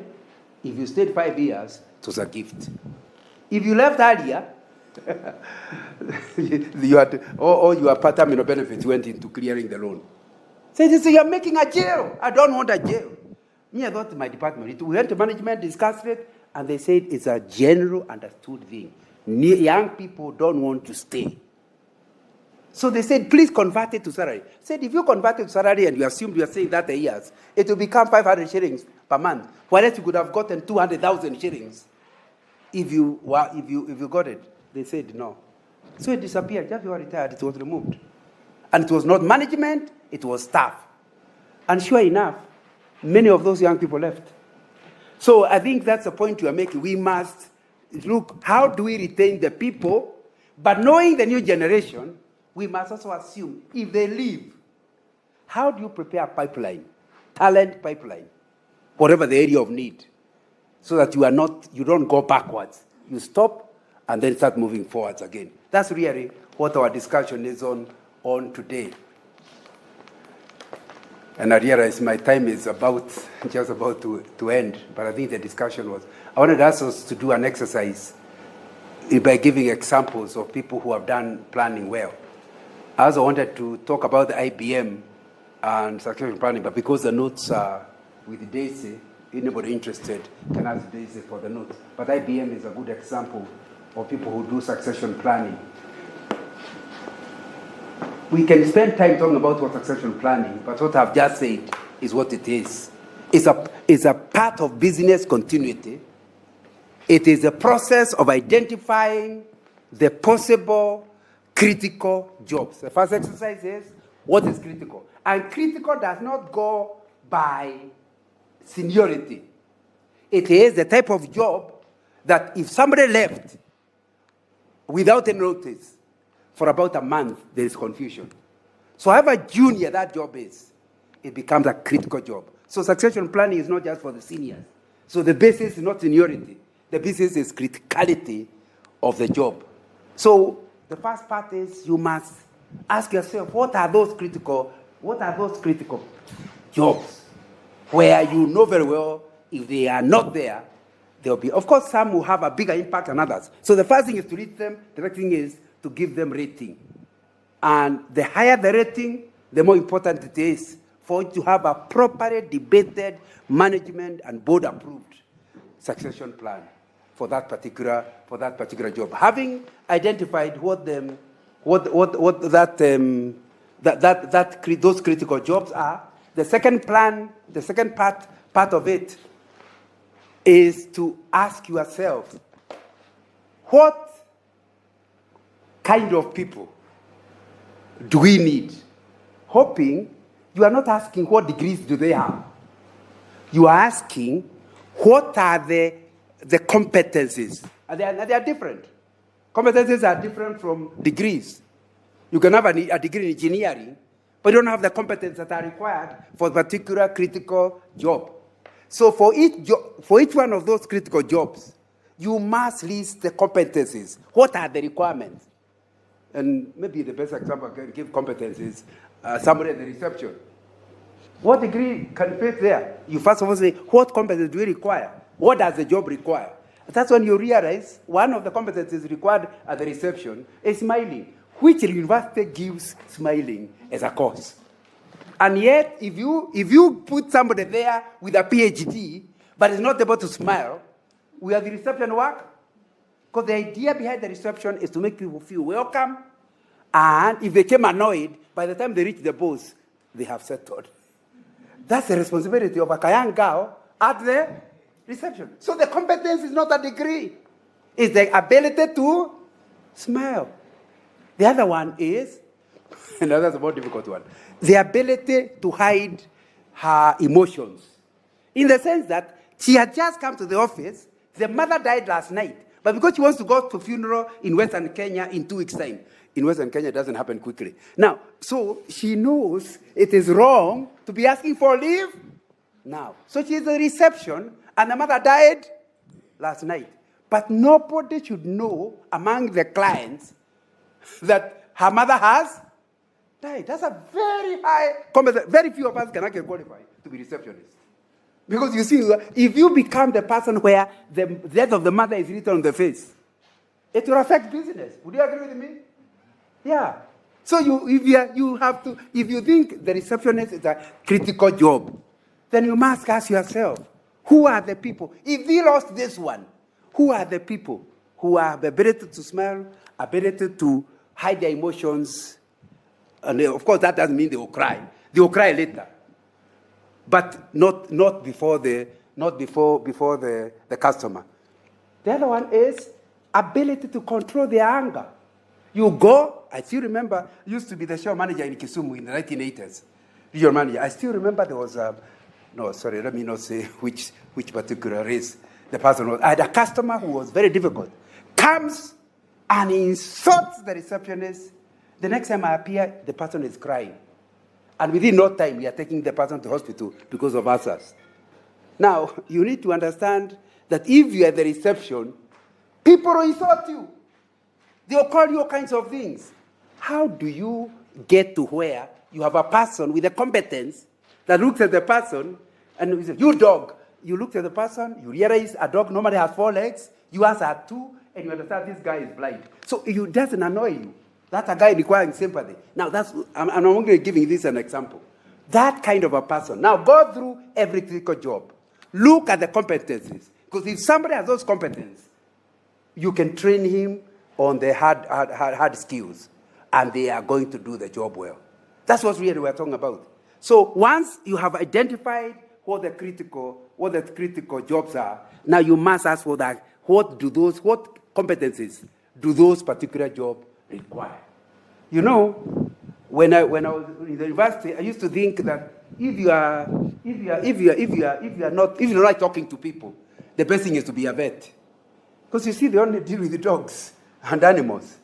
[SPEAKER 1] If you stayed 5 years, it was a gift. If you left earlier, you had, or your part-time benefits went into clearing the loan. So you're making a jail. I don't want a jail. Me, I thought my department, we went to management, discussed it, and they said it's a general understood thing. Young people don't want to stay. So they said, please convert it to salary. I said, if you convert it to salary and you assume you are saying that a year, it will become 500 shillings per month. Whereas you could have gotten 200,000 shillings if you got it. They said no. So it disappeared. Just before retired, it was removed. And it was not management, it was staff. And sure enough, many of those young people left. So I think that's the point you are making. We must look, how do we retain the people? But knowing the new generation, we must also assume if they leave, how do you prepare a pipeline, talent pipeline, whatever the area of need, so that you don't go backwards. You stop and then start moving forwards again. That's really what our discussion is on today. And I realize my time is just about to end, but I think the discussion was, I wanted us to do an exercise by giving examples of people who have done planning well. I also wanted to talk about the IBM and succession planning, but because the notes are with Daisy, anybody interested can ask Daisy for the notes. But IBM is a good example of people who do succession planning. We can spend time talking about what succession planning, but what I've just said is what it is. It's a part of business continuity. It is a process of identifying the possible critical jobs. The first exercise is, what is critical? And critical does not go by seniority. It is the type of job that if somebody left without a notice for about a month, there is confusion. So however junior that job is, it becomes a critical job. So succession planning is not just for the seniors. So the basis is not seniority. The basis is criticality of the job. So the first part is you must ask yourself, what are those critical jobs where you know very well if they are not there, there will be, of course, some will have a bigger impact than others. So the first thing is to rate them. The next thing is to give them rating. And the higher the rating, the more important it is for it to have a properly debated management and board approved succession plan for that particular job. Having identified those critical jobs are, the second part of it is to ask yourself, what kind of people do we need? Hoping you are not asking what degrees do they have. You are asking what are the competencies. And they are different. Competencies are different from degrees. You can have a degree in engineering, but you don't have the competencies that are required for a particular critical job. So for each one of those critical jobs, you must list the competencies. What are the requirements? And maybe the best example I can give competencies, somebody at the reception. What degree can fit there? You first of all say, what competence do we require? What does the job require? That's when you realize one of the competencies required at the reception is smiling. Which university gives smiling as a course? And yet, if you put somebody there with a PhD, but is not able to smile, will the reception work? Because the idea behind the reception is to make people feel welcome, and if they came annoyed, by the time they reach the boss, they have settled. That's the responsibility of a young girl at the reception. So the competence is not a degree. It's the ability to smile. The other one is, and that's a more difficult one, the ability to hide her emotions. In the sense that She had just come to the office. The mother died last night. But because she wants to go to a funeral in Western Kenya in 2 weeks' time. In Western Kenya, it doesn't happen quickly. Now, so she knows it is wrong to be asking for leave now. So she's at reception, and the mother died last night. But nobody should know among the clients that her mother has died. That's a very high competence. Very few of us can actually qualify to be receptionists. Because you see, if you become the person where the death of the mother is written on the face, it will affect business. Would you agree with me? Yeah. So if you think the receptionist is a critical job, then you must ask yourself, who are the people? If we lost this one, who are the people who have the ability to smell, ability to hide their emotions? And of course, that doesn't mean they will cry. They will cry later, but not before the customer. The other one is ability to control their anger. You go, I still remember, I used to be the show manager in Kisumu in the 1980s. Regional manager. I still remember there was let me not say which particular race the person was. I had a customer who was very difficult. Comes and insults the receptionist. The next time I appear, the person is crying. And within no time, we are taking the person to hospital because of ulcers. Now, you need to understand that if you are at the reception, people will insult you. They will call you all kinds of things. How do you get to where you have a person with a competence that looks at the person and you say, you dog. You look at the person, you realize a dog normally has 4 legs, you answer 2, and you understand this guy is blind. So it doesn't annoy you. That's a guy requiring sympathy. Now, I'm only giving this an example. That kind of a person. Now, go through every critical job. Look at the competencies. Because if somebody has those competencies, you can train him on the hard skills, and they are going to do the job well. That's what really we're talking about. So once you have identified what the critical jobs are, now you must ask for that. What competencies do those particular jobs require? You know, when I was in the university, I used to think that if you're not talking to people, the best thing is to be a vet, because you see they only deal with the dogs and animals.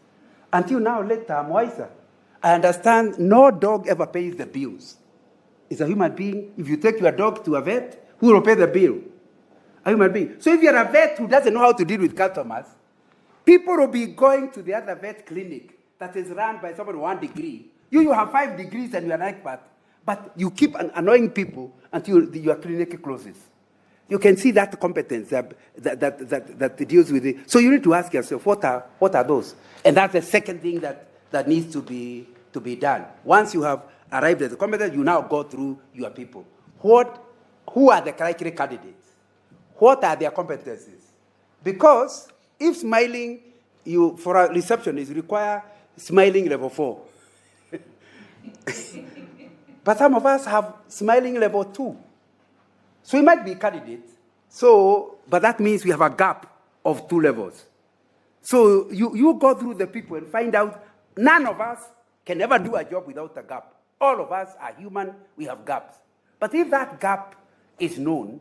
[SPEAKER 1] Until now, later, I'm wiser. I understand no dog ever pays the bills. It's a human being. If you take your dog to a vet, who will pay the bill? A human being. So if you're a vet who doesn't know how to deal with customers, people will be going to the other vet clinic that is run by someone with 1 degree. You have 5 degrees and you're an expert, but you keep annoying people until your clinic closes. You can see that competence that deals with it. So you need to ask yourself, what are those? And that's the second thing that needs to be done. Once you have arrived at the competence, you now go through your people. Who are the criteria candidates? What are their competencies? Because if smiling, for a receptionist, require smiling level 4. But some of us have smiling level 2. So we might be candidates. But that means we have a gap of 2 levels. So you go through the people and find out none of us can ever do a job without a gap. All of us are human, we have gaps. But if that gap is known,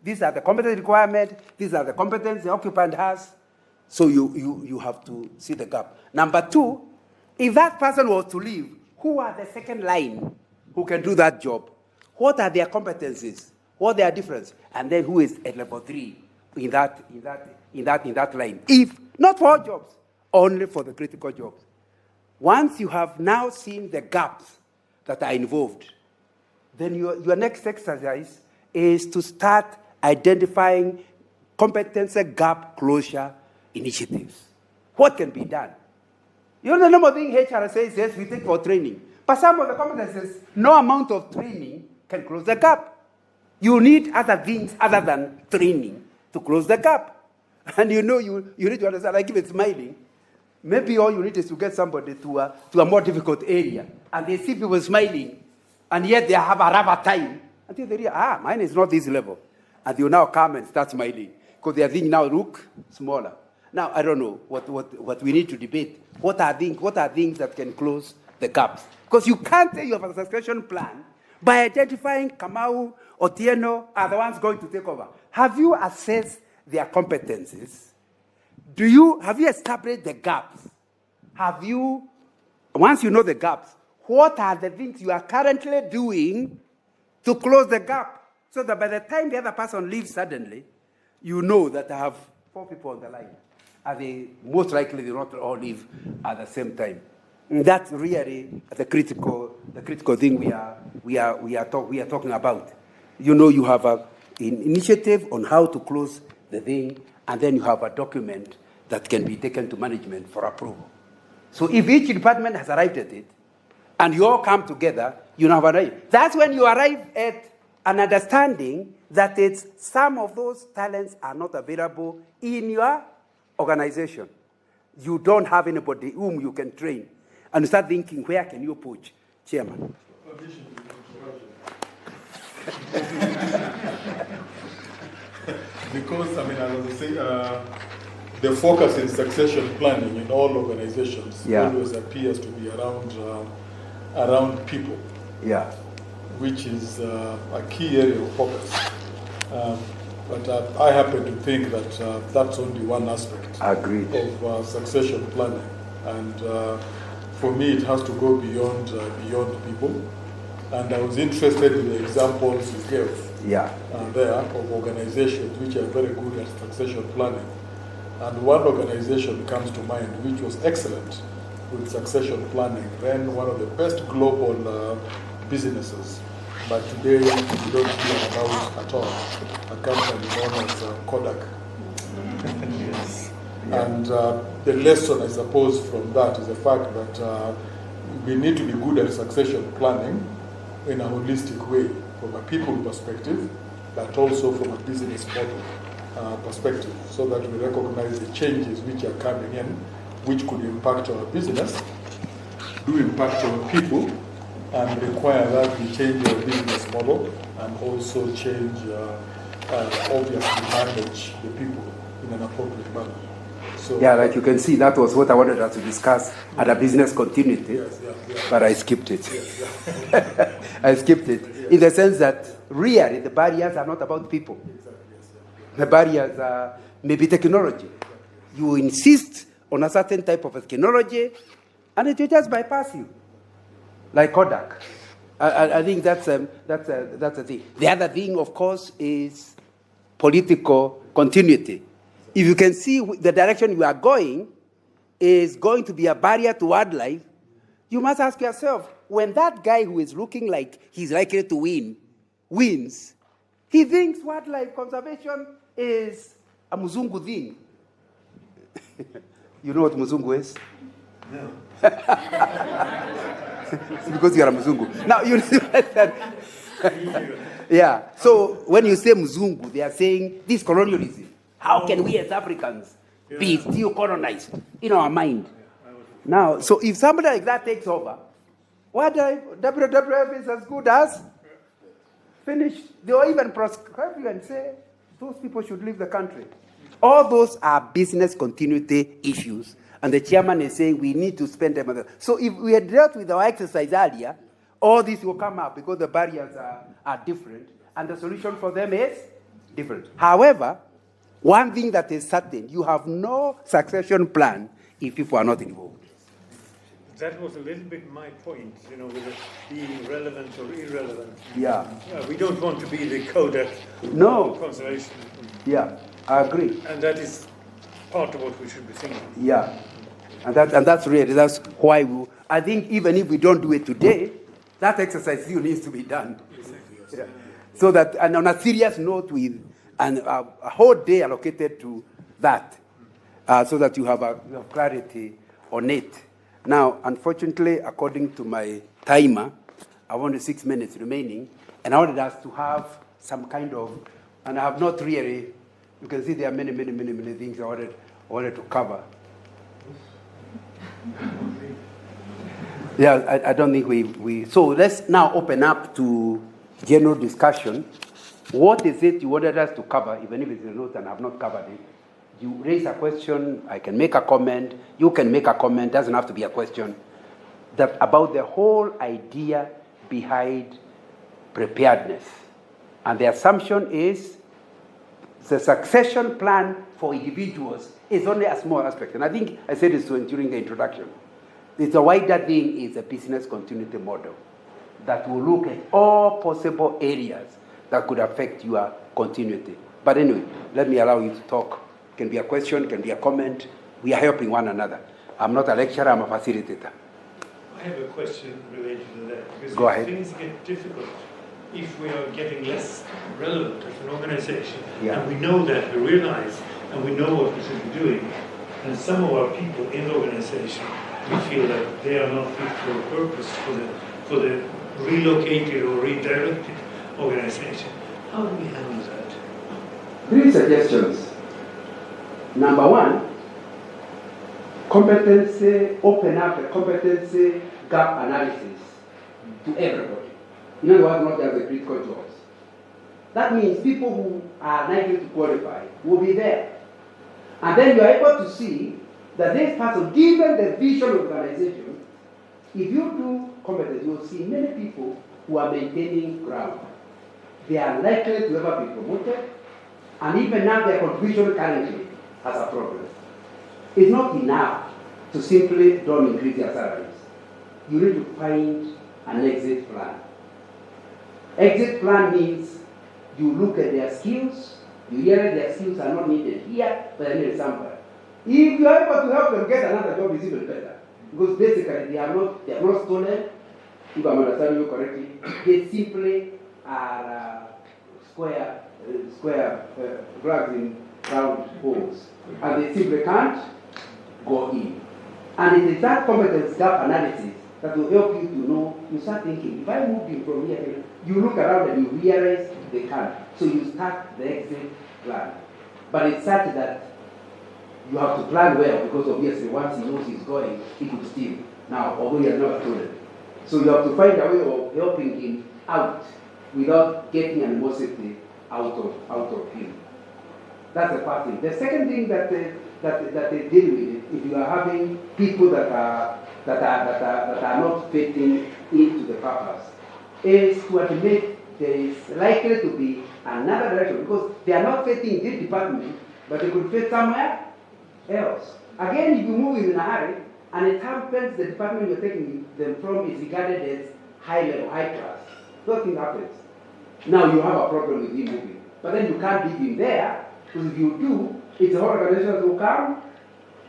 [SPEAKER 1] these are the competence requirements, these are the competence the occupant has, so you have to see the gap. Number 2, if that person was to leave, who are the second line who can do that job? What are their competencies? What are their difference? And then who is at level 3 in that line? If not for all jobs, only for the critical jobs. Once you have now seen the gaps that are involved, then your next exercise is to start identifying competency gap closure initiatives. What can be done? You know, the number thing HR says, yes, we take for training. But some of the competencies, no amount of training can close the gap. You need other things other than training to close the gap. And you need to understand, like if it's smiling, maybe all you need is to get somebody to a more difficult area. And they see people smiling, and yet they have a rougher time. Until they realize, mine is not this level. And you now come and start smiling. Because their thing now look smaller. Now, I don't know what we need to debate. What are things that can close the gaps? Because you can't say you have a succession plan by identifying Kamau, Otieno are the ones going to take over. have you assessed their competencies? Have you established the gaps? Once you know the gaps, what are the things you are currently doing to close the gap? So that by the time the other person leaves suddenly, you know that I have 4 people on the line. And they most likely they not all leave at the same time. And that's really the critical thing we are talking about. You have an initiative on how to close the thing, and then you have a document that can be taken to management for approval. So if each department has arrived at it, and you all come together, you have arrived. That's when you arrive at an understanding that some of those talents are not available in your organization. You don't have anybody whom you can train. And you start thinking, where can you poach, Chairman?
[SPEAKER 2] Because, as I say, the focus in succession planning in all organizations always appears to be around people.
[SPEAKER 1] Yeah.
[SPEAKER 2] Which is a key area of focus. But I happen to think that that's only one aspect of succession planning. And for me, it has to go beyond people. And I was interested in the examples you gave there of organizations which are very good at succession planning. And one organization comes to mind which was excellent with succession planning, ran one of the best global businesses, but today we don't hear about at all, a company known as Kodak.
[SPEAKER 1] Yes.
[SPEAKER 2] And the lesson, I suppose, from that is the fact that we need to be good at succession planning in a holistic way, from a people perspective, but also from a business model perspective, so that we recognize the changes which are coming in, which could impact our business, do impact our people, and require that we change our business model and also change, obviously, manage the people in an appropriate manner. So,
[SPEAKER 1] like you can see, that was what I wanted us to discuss at a business continuity, but I skipped it. I skipped it in the sense that really the barriers are not about people. The barriers are maybe technology. You insist on a certain type of technology, and it will just bypass you, like Kodak. I think that's the thing. The other thing, of course, is political continuity. If you can see the direction you are going is going to be a barrier to wildlife, you must ask yourself, when that guy who is looking like he's likely to win, wins, he thinks wildlife conservation is a Muzungu thing. You know what Muzungu is?
[SPEAKER 7] No.
[SPEAKER 1] It's because you are a Muzungu. Now, you know that. So when you say Muzungu, they are saying this colonialism. How can we as Africans be still colonized in our mind? Now, so if somebody like that takes over, WWF is as good as finished. They will even proscribe you and say, those people should leave the country. All those are business continuity issues. And the chairman is saying we need to spend time on that. So if we had dealt with our exercise earlier, all this will come up because the barriers are different. And the solution for them is different. However, one thing that is certain, you have no succession plan if people are not involved.
[SPEAKER 7] That was a little bit my point, with it being relevant or irrelevant. We don't want to be the Kodak of conservation.
[SPEAKER 1] I agree.
[SPEAKER 7] And that is part of what we should be thinking.
[SPEAKER 1] And that's why I think even if we don't do it today, that exercise still needs to be done. So that, and on a serious note, and a whole day allocated to that, so that you have clarity on it. Now, unfortunately, according to my timer, I wanted 6 minutes remaining, and I wanted us to have some kind of, and I have not really, you can see there are many things I wanted to cover. I don't think we. So let's now open up to general discussion. What is it you wanted us to cover, even if it's a note and I have not covered it? You raise a question, I can make a comment, you can make a comment, doesn't have to be a question, about the whole idea behind preparedness. And the assumption is the succession plan for individuals is only a small aspect. And I think I said this during the introduction. The wider thing is a business continuity model that will look at all possible areas that could affect your continuity. But anyway, let me allow you to talk. It can be a question, it can be a comment. We are helping one another. I'm not a lecturer, I'm a facilitator.
[SPEAKER 7] I have a question related to that. Because
[SPEAKER 1] Go
[SPEAKER 7] if
[SPEAKER 1] ahead.
[SPEAKER 7] things get difficult, if we are getting less relevant as an organization,
[SPEAKER 1] Yeah.
[SPEAKER 7] and we know that, we realize, and we know what we should be doing, and some of our people in the organization, we feel that they are not fit for a purpose for the relocated or redirected organization. How do we handle that?
[SPEAKER 1] 3 suggestions. Number 1, competency, open up the competency gap analysis to everybody. In other words, not just the critical jobs. That means people who are likely to qualify will be there. And then you are able to see that this person, given the vision of the organization, if you do competence, you will see many people who are maintaining ground. They are likely to ever be promoted, and even now their contribution currently has a problem. It's not enough to simply don't increase their salaries. You need to find an exit plan. Exit plan means you look at their skills, you realize their skills are not needed here, but they're needed somewhere. If you are able to help them get another job, it's even better. Because basically they are not stolen, if I'm understanding you correctly, they simply are square plugs in round holes. And they simply can't go in. And it is that competence gap analysis that will help you to know, you start thinking, if I move in from here, you look around and you realize they can't. So you start the exit plan. But it's such that you have to plan well, because obviously once he knows he's going, he could steal. Now, although he has never stolen. So you have to find a way of helping him out without getting animosity out of him. That's the first thing. The second thing that they deal with it, if you are having people that are not fitting into the purpose, is to admit there is likely to be another direction, because they are not fitting this department, but they could fit somewhere else. Again, if you move in a hurry, and it happens the department you're taking them from is regarded as high level, high class, nothing happens. Now you have a problem with him moving. But then you can't leave him there, because if you do, it's the whole organization will come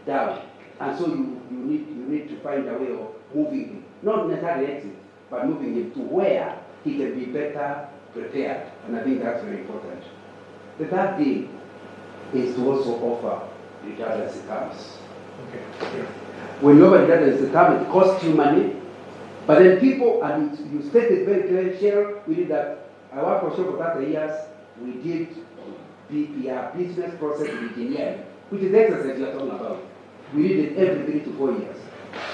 [SPEAKER 1] down. And so you need to find a way of moving him. Not necessarily exit, but moving him to where he can be better prepared. And I think that's very important. The third thing is to also offer redundancy terms.
[SPEAKER 7] Okay.
[SPEAKER 1] When you offer redundancy terms, it costs you money. But then people, and you stated very clearly, Cheryl, we did that. I worked for Shell for 30 years. We did BPR, business process engineering, which is the exercise you're talking about. We did it every 3 to 4 years.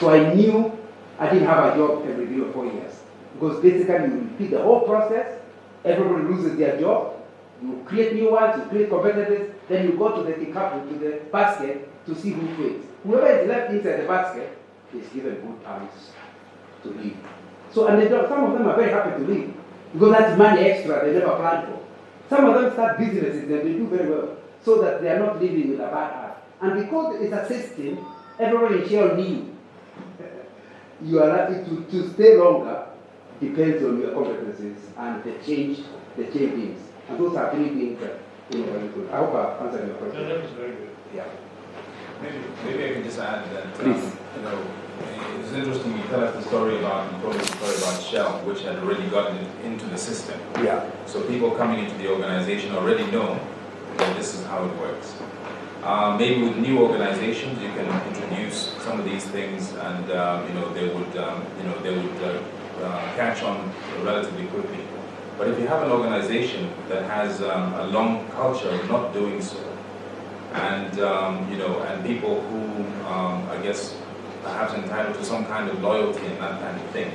[SPEAKER 1] So I knew I didn't have a job every 3 or 4 years. Because basically you repeat the whole process, everybody loses their job, you create new ones, you create competitors, then you go to the decoupling, to the basket to see who quits. Whoever is left inside the basket is given good terms to leave. So, and some of them are very happy to leave, because that's money extra they never planned for. Some of them start businesses and they do very well, so that they are not living with a bad heart. And because it's a system, everybody in Shell knew you are likely to stay longer depends on your competencies and the change things. And those are 3 things that very good. I hope I answered your question.
[SPEAKER 7] No, that was very good.
[SPEAKER 1] Yeah.
[SPEAKER 9] Maybe I can just add that,
[SPEAKER 1] Please.
[SPEAKER 9] it's interesting you tell us the story about Shell, which had already gotten into the system.
[SPEAKER 1] Yeah.
[SPEAKER 9] So people coming into the organization already know that this is how it works. Maybe with new organizations, you can introduce some of these things, and they would catch on relatively quickly. But if you have an organization that has a long culture of not doing so, and and people who I guess perhaps entitled to some kind of loyalty and that kind of thing,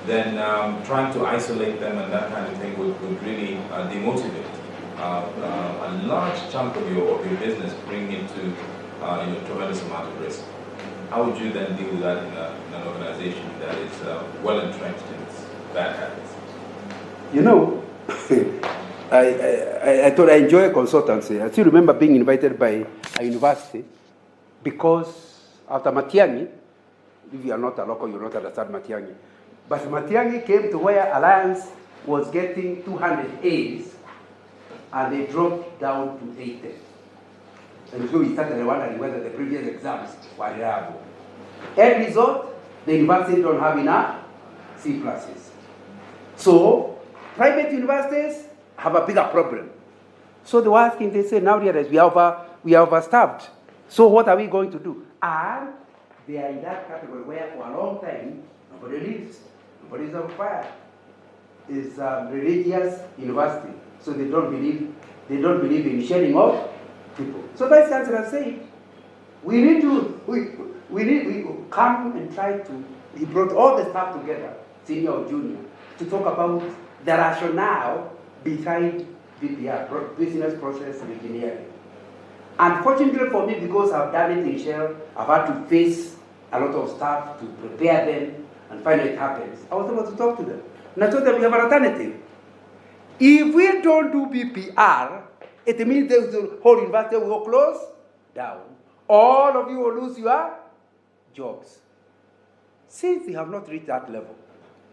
[SPEAKER 9] then trying to isolate them and that kind of thing would really demotivate a large chunk of your business, bring it to tremendous amount of risk. How would you then deal with that in an organization that is well entrenched in its bad habits?
[SPEAKER 1] I thought I enjoy consultancy. I still remember being invited by a university because after Matiang'i, if you are not a local, you will not understand Matiang'i. But Matiang'i came to where Alliance was getting 200 A's and they dropped down to 80. And so we started wondering whether the previous exams were reliable. End result, the university don't have enough C classes. So private universities have a bigger problem. So they were asking, they said, now realize we are overstaffed. So what are we going to do? And they are in that category where for a long time, nobody lives, nobody's on fire. It's a religious university. So they don't believe in sharing of people. So Vice Chancellor said, we come and try to, he brought all the staff together, senior or junior, to talk about the rationale behind BPR, business process engineering. Unfortunately for me, because I've done it in Shell, I've had to face a lot of staff to prepare them, and finally it happens. I was able to talk to them. And I told them we have an alternative. If we don't do BPR, it means the whole university will close down. All of you will lose your jobs. Since we have not reached that level,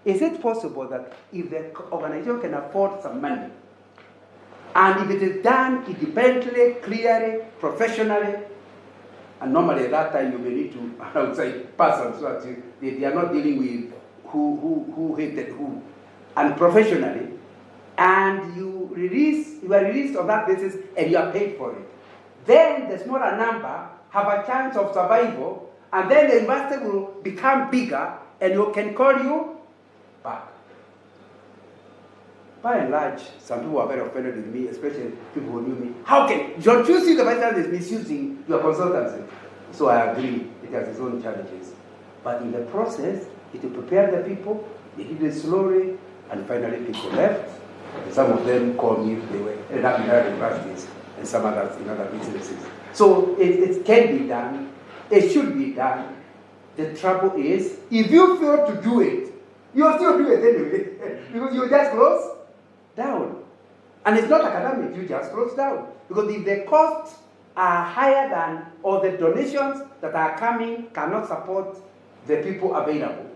[SPEAKER 1] is it possible that if the organization can afford some money, and if it is done independently, clearly, professionally, and normally at that time you may need to outside persons so that they are not dealing with who hated who, and professionally, and you are released on that basis and you are paid for it, then the smaller number have a chance of survival, and then the university will become bigger and you can call you back. By and large, some people are very offended with me, especially people who knew me. Don't you see the Vice Chancellor is misusing your consultancy? So I agree, it has its own challenges. But in the process, it will prepare the people, they did it slowly, and finally people left. And some of them called me, they were ended up in other universities, and some others in other businesses. So it can be done, it should be done. The trouble is, if you fail to do it, you'll still do it anyway, because you just close down. And it's not academic, you just close down. Because if the costs are higher than, or the donations that are coming cannot support the people available,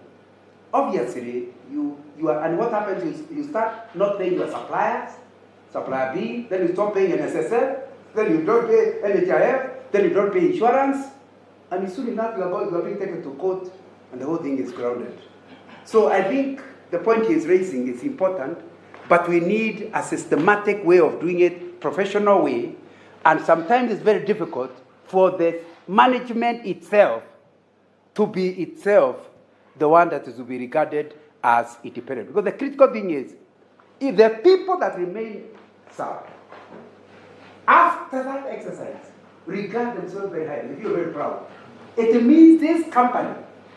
[SPEAKER 1] obviously you are, and what happens is you start not paying your suppliers, supplier B, then you stop paying NSSF, then you don't pay NHIF, then you don't pay insurance, and soon enough you are being taken to court, and the whole thing is grounded. So I think the point he is raising is important, but we need a systematic way of doing it, professional way, and sometimes it's very difficult for the management itself to be itself the one that is to be regarded as independent. Because the critical thing is, if the people that remain served, after that exercise, regard themselves very highly, they feel very proud, it means this company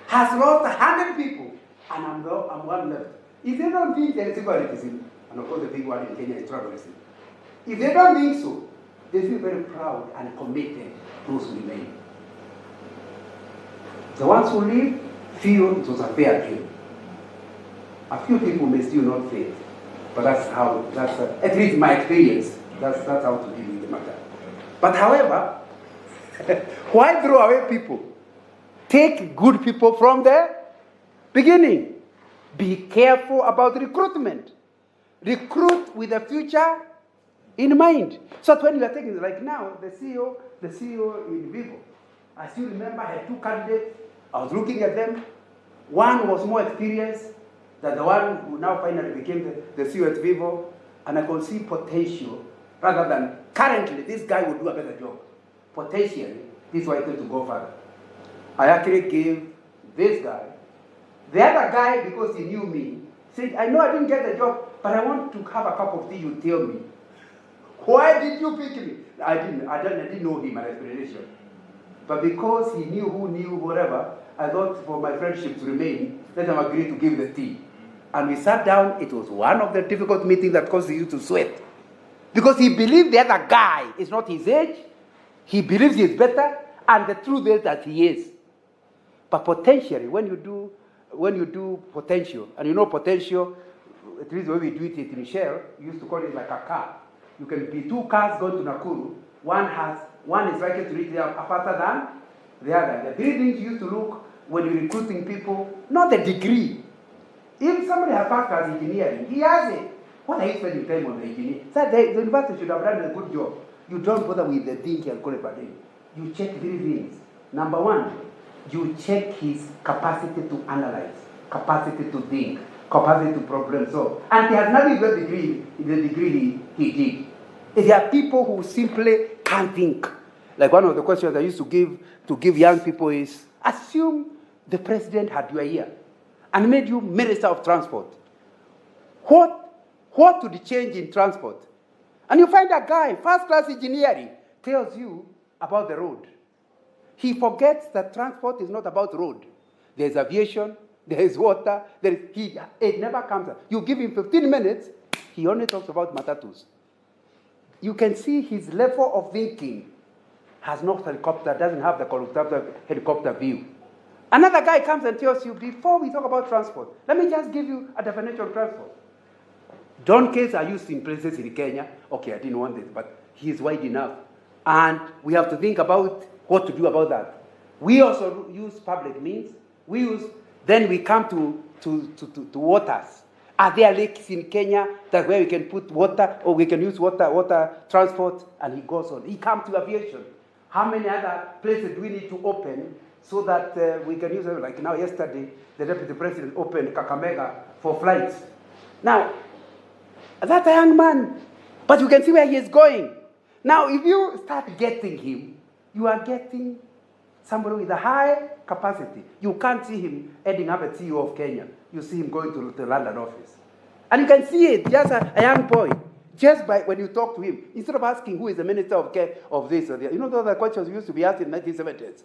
[SPEAKER 1] has lost 100 people, and I'm one left. If they don't think there is favoritism, and of course the big one in Kenya is tribalism, if they don't think so, they feel very proud and committed, those who remain. The ones who leave feel it was a fair game. A few people may still not fit, but that's at least my experience, that's how to deal with the matter. But however, why throw away people? Take good people from the beginning. Be careful about recruitment. Recruit with the future in mind. So when you are taking, like now, the CEO in Vivo, I still remember I had two candidates. I was looking at them. One was more experienced than the one who now finally became the CEO at Vivo, and I could see potential rather than currently this guy would do a better job. Potentially, this is why I wanted to go further. I actually gave this guy. The other guy, because he knew me, said, I know I didn't get the job, but I want to have a cup of tea, you tell me. Why did you pick me? I didn't know him, an explanation. But because he knew who knew whatever, I thought for my friendship to remain, let him agree to give the tea. And we sat down. It was one of the difficult meetings that caused you to sweat. Because he believed the other guy is not his age, he believes he is better, and the truth is that he is. But potentially, when you do potential, and you know potential, at least when we do it in Shell, we used to call it like a car. You can be 2 cars going to Nakuru. One is likely to reach there faster than the other. The 3 things you used to look when you're recruiting people, not the degree. If somebody has passed as engineering, he has it. What are you spending time on the engineer? So the university should have done a good job. You don't bother with the thing and call it a day. You check 3 things. Number 1, you check his capacity to analyze, capacity to think, capacity to problem solve. And he has not even the degree he did. If there are people who simply can't think, like one of the questions I used to give young people is, assume the president had your ear and made you Minister of Transport. What would change in transport? And you find a guy, first-class engineering, tells you about the road. He forgets that transport is not about road. There's aviation, there is water, it never comes up. You give him 15 minutes, he only talks about matatus. You can see his level of thinking has no helicopter, doesn't have the helicopter view. Another guy comes and tells you, before we talk about transport, let me just give you a definition of transport. Donkeys are used in places in Kenya. Okay, I didn't want this, but he is wide enough. And we have to think about what to do about that. We also use public means. Then we come to waters. Are there lakes in Kenya that where we can put water, or we can use water transport? And he goes on. He comes to aviation. How many other places do we need to open so that we can use them? Like now, yesterday, the deputy president opened Kakamega for flights. Now, that's a young man, but you can see where he is going. Now, if you start getting him, you are getting somebody with a high capacity. You can't see him ending up as CEO of Kenya. You see him going to the London office. And you can see it, just a young boy, just by when you talk to him. Instead of asking who is the minister of care of this or that. You know those are questions used to be asked in the 1970s.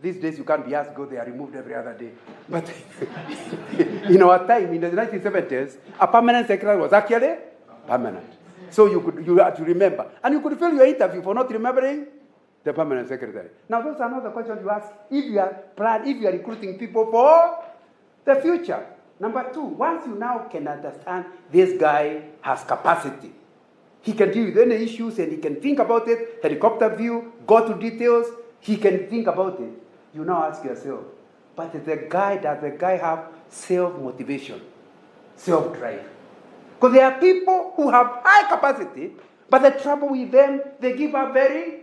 [SPEAKER 1] These days you can't be asked because they are removed every other day. But in our time, in the 1970s, a permanent secretary was actually permanent. So you had to remember. And you could fail your interview for not remembering the permanent secretary. Now those are not the questions you ask if you are recruiting people for the future. Number 2, once you now can understand this guy has capacity. He can deal with any issues and he can think about it, helicopter view, go to details, he can think about it. You now ask yourself, but does the guy have self-motivation, self-drive? Because there are people who have high capacity, but the trouble with them, they give up very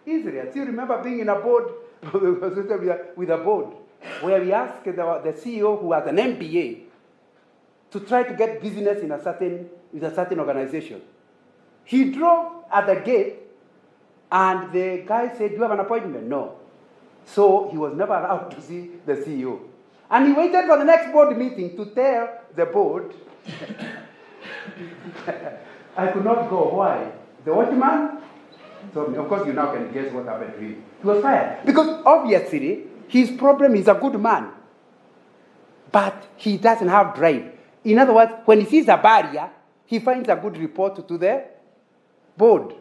[SPEAKER 1] easily. I still remember being in a board, with a board, where we asked the CEO who has an MBA to try to get business with a certain organization. He drove at the gate, and the guy said, "Do you have an appointment?" No. So he was never allowed to see the CEO. And he waited for the next board meeting to tell the board, I could not go. Why? The watchman told me. Of course, you now can guess what happened to him. He was fired. Because obviously, his problem is a good man. But he doesn't have drive. In other words, when he sees a barrier, he finds a good report to the board.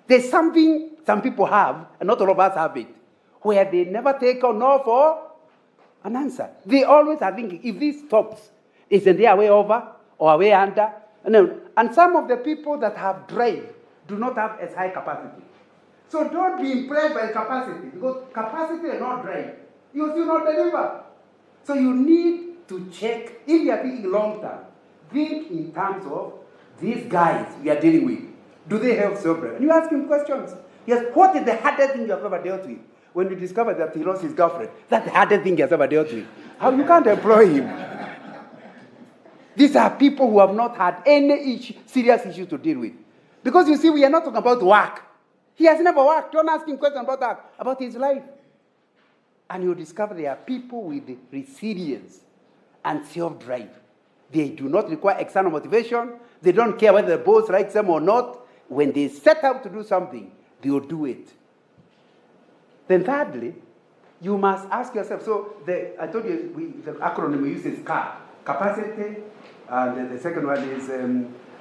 [SPEAKER 1] There's something some people have, and not all of us have it, where they never take on no for an answer. They always are thinking, if this stops, isn't there a way over or a way under? And some of the people that have drive do not have as high capacity. So don't be impressed by capacity, because capacity and not drive, you still not deliver. So you need to check, if you are thinking long term, think in terms of these guys we are dealing with. Do they have self-drive? And you ask him questions. Yes, what is the hardest thing you have ever dealt with? When you discover that he lost his girlfriend, that's the hardest thing he has ever dealt with. How you can't employ him? These are people who have not had any serious issue to deal with. Because you see, we are not talking about work. He has never worked. Don't ask him questions about that, about his life. And you discover there are people with resilience and self-drive. They do not require external motivation. They don't care whether the boss likes them or not. When they set out to do something, they will do it. Then thirdly, you must ask yourself, so I told you the acronym we use is CAR, capacity, and the second one is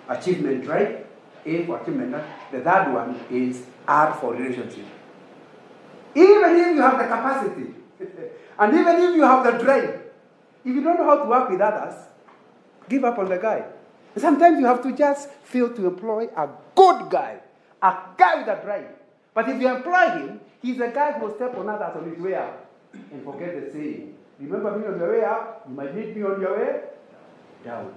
[SPEAKER 1] achievement, right? A for achievement. The third one is R for relationship. Even if you have the capacity, and even if you have the drive, if you don't know how to work with others, give up on the guy. Sometimes you have to just fail to employ a good guy, a guy with a drive. But if you employ him, he's a guy who will step on others on his way up and forget the saying. Remember me on your way up, you might meet me on your way down.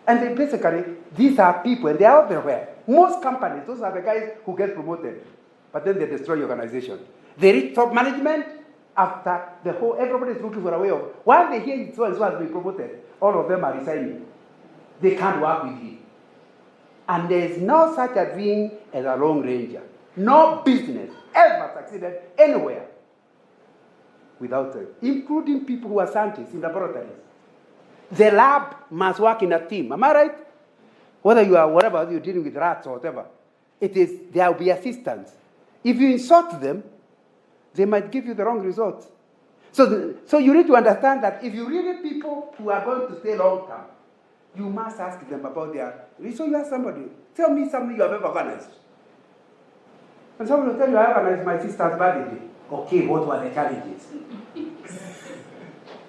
[SPEAKER 1] And then basically, these are people, and they are everywhere. Most companies, those are the guys who get promoted, but then they destroy your organization. They reach top management after the whole, everybody is looking for a way of, while they hear so and so has been promoted, all of them are resigning. They can't work with him. And there is no such a thing as a Lone Ranger. No business ever succeeded anywhere without it, including people who are scientists in laboratories. The lab must work in a team. Am I right? Whether you are whatever you're dealing with rats or whatever, there will be assistants. If you insult them, they might give you the wrong results. So you need to understand that if you really people who are going to stay long term, you must ask them about their. So you ask somebody, tell me something you have ever organized. And someone will tell you, I organized my sister's birthday. Okay, what were the challenges?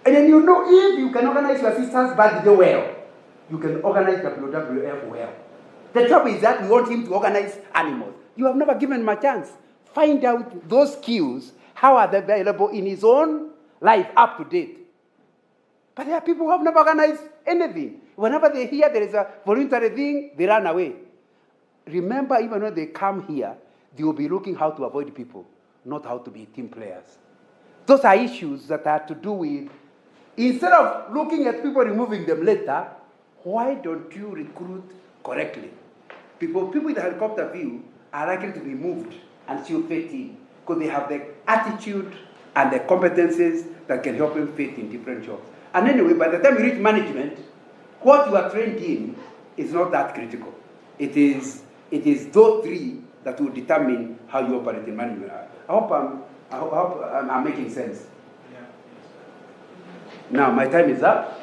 [SPEAKER 1] And then you know if you can organize your sister's birthday well, you can organize WWF well. The trouble is that we want him to organize animals. You have never given him a chance. Find out those skills, how are they available in his own life up to date. But there are people who have never organized anything. Whenever they hear there is a voluntary thing, they run away. Remember, even when they come here, they will be looking how to avoid people, not how to be team players. Those are issues that are to do with, instead of looking at people removing them later, why don't you recruit correctly? People with a helicopter view are likely to be moved and still fit in because they have the attitude and the competencies that can help them fit in different jobs. And anyway, by the time you reach management, what you are trained in is not that critical. It is those three that will determine how you operate in management. I hope I'm making sense.
[SPEAKER 10] Yeah.
[SPEAKER 1] Now, my time is up.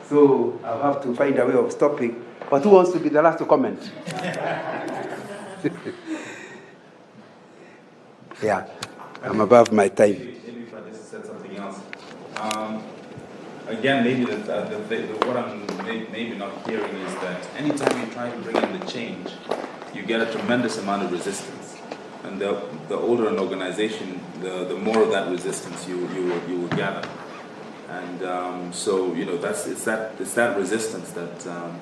[SPEAKER 1] So I'll have to find a way of stopping. But who wants to be the last to comment? Yeah, I'm above my time.
[SPEAKER 9] Maybe if I just said something else. Again, maybe what I'm maybe not hearing is that anytime you try to bring in the change, you get a tremendous amount of resistance. And the older an organization, the more of that resistance you will gather. And so it's that resistance that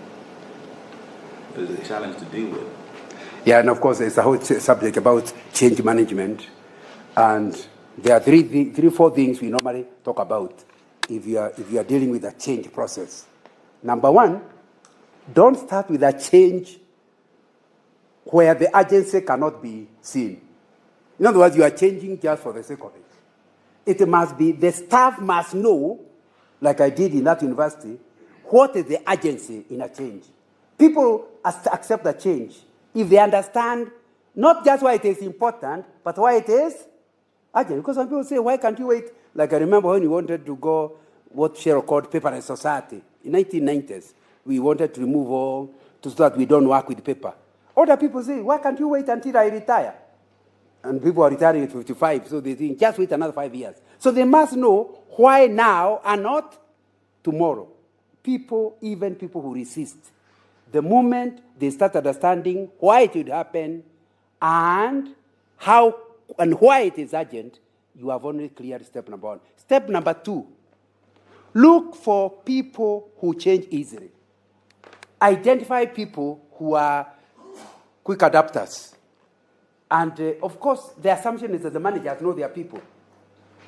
[SPEAKER 9] is a challenge to deal with.
[SPEAKER 1] Yeah, and of course there's a whole subject about change management, and there are three, four things we normally talk about if you are dealing with a change process. Number one, don't start with a change where the agency cannot be seen. In other words, you are changing just for the sake of it. It must be, the staff must know, like I did in that university, what is the agency in a change. People accept the change if they understand not just why it is important, but why it is urgent. Because some people say, why can't you wait? Like I remember when we wanted to go what Cheryl called paperless society. In 1990s, we wanted to remove all, so that we don't work with paper. Other people say, why can't you wait until I retire? And people are retiring at 55, so they think, just wait another 5 years. So they must know why now and not tomorrow. Even people who resist, the moment they start understanding why it would happen and how and why it is urgent, you have only cleared step number one. Step number two, look for people who change easily. Identify people who are quick adapters. And of course, the assumption is that the managers know their people.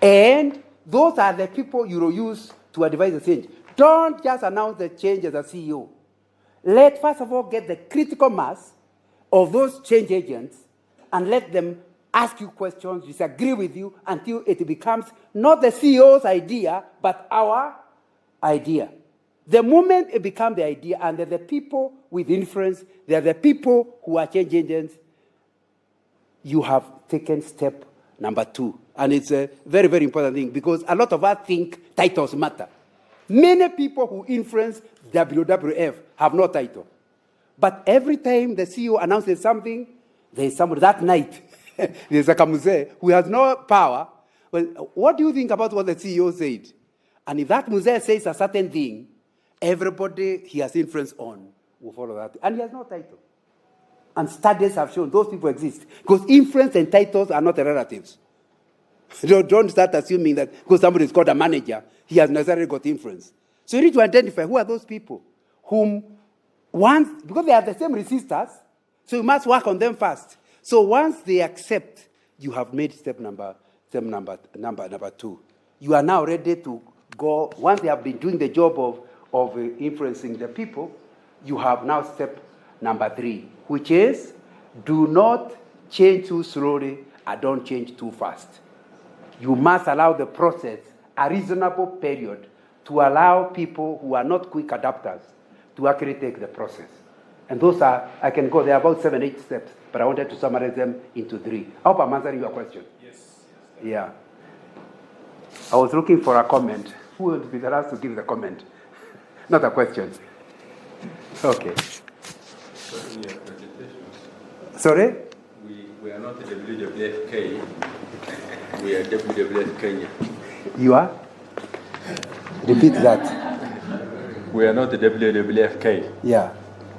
[SPEAKER 1] And those are the people you will use to advise the change. Don't just announce the change as a CEO. Let, first of all, get the critical mass of those change agents and let them ask you questions, disagree with you, until it becomes not the CEO's idea, but our idea. The moment it becomes the idea, and they're the people with influence, they're the people who are change agents, you have taken step number two. And it's a very, very important thing, because a lot of us think titles matter. Many people who influence WWF have no title. But every time the CEO announces something, there is somebody that night, there's a Kamuse who has no power. Well, what do you think about what the CEO said? And if that Muse says a certain thing, everybody he has influence on will follow that. And he has no title. And studies have shown those people exist. Because influence and titles are not relatives. Don't start assuming that because somebody is called a manager, he has necessarily got influence. So you need to identify who are those people whom once, because they are the same resistors, so you must work on them first. So once they accept, you have made step number 2. You are now ready to go. Once they have been doing the job of influencing the people, you have now step number 3, which is do not change too slowly and don't change too fast. You must allow the process a reasonable period to allow people who are not quick adapters to actually take the process. And those are, I can go, there are about 7-8 steps, but I wanted to summarize them into 3. I hope I'm answering your question.
[SPEAKER 9] Yes.
[SPEAKER 1] Yeah. I was looking for a comment. Who will be the last to give the comment? Not a question. Okay. Sorry?
[SPEAKER 11] We are not the WWFK. We are WWF Kenya.
[SPEAKER 1] You are? Repeat that.
[SPEAKER 11] We are not the WWFK.
[SPEAKER 1] Yeah.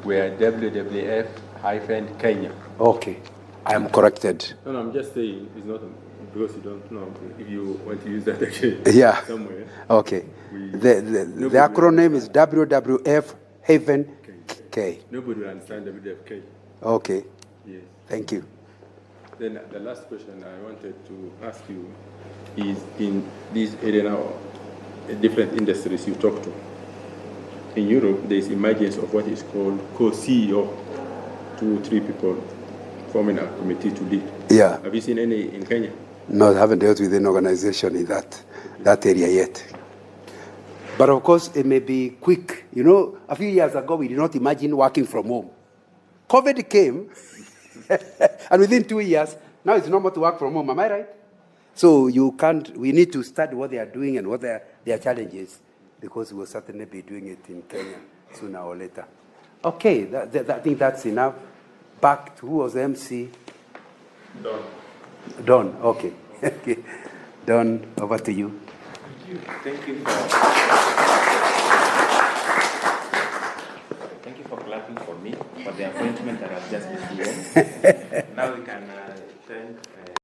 [SPEAKER 11] We are WWF-Kenya.
[SPEAKER 1] Okay. I am corrected.
[SPEAKER 11] No, I'm just saying it's not because you don't know if you want to use that again.
[SPEAKER 1] Yeah.
[SPEAKER 11] Somewhere.
[SPEAKER 1] Okay. The acronym is WWF-K.
[SPEAKER 11] Nobody will understand WWFK.
[SPEAKER 1] Okay.
[SPEAKER 11] Yes.
[SPEAKER 1] Thank you.
[SPEAKER 11] Then the last question I wanted to ask you is in this area now, different industries you talk to. In Europe, there is emergence of what is called co-CEO, 2 or 3 people forming a committee to lead.
[SPEAKER 1] Yeah.
[SPEAKER 11] Have you seen any in Kenya?
[SPEAKER 1] No, I haven't dealt with an organization in that area yet. But of course, it may be quick. You know, a few years ago, we did not imagine working from home. COVID came, and within 2 years, now it's normal to work from home. Am I right? So we need to study what they are doing and what their challenges, because we will certainly be doing it in Kenya sooner or later. Okay, I think that's enough. Back to who was the MC? Don, okay. Okay. Don, over to you.
[SPEAKER 10] Thank you for clapping for me for the appointment that I've just been given.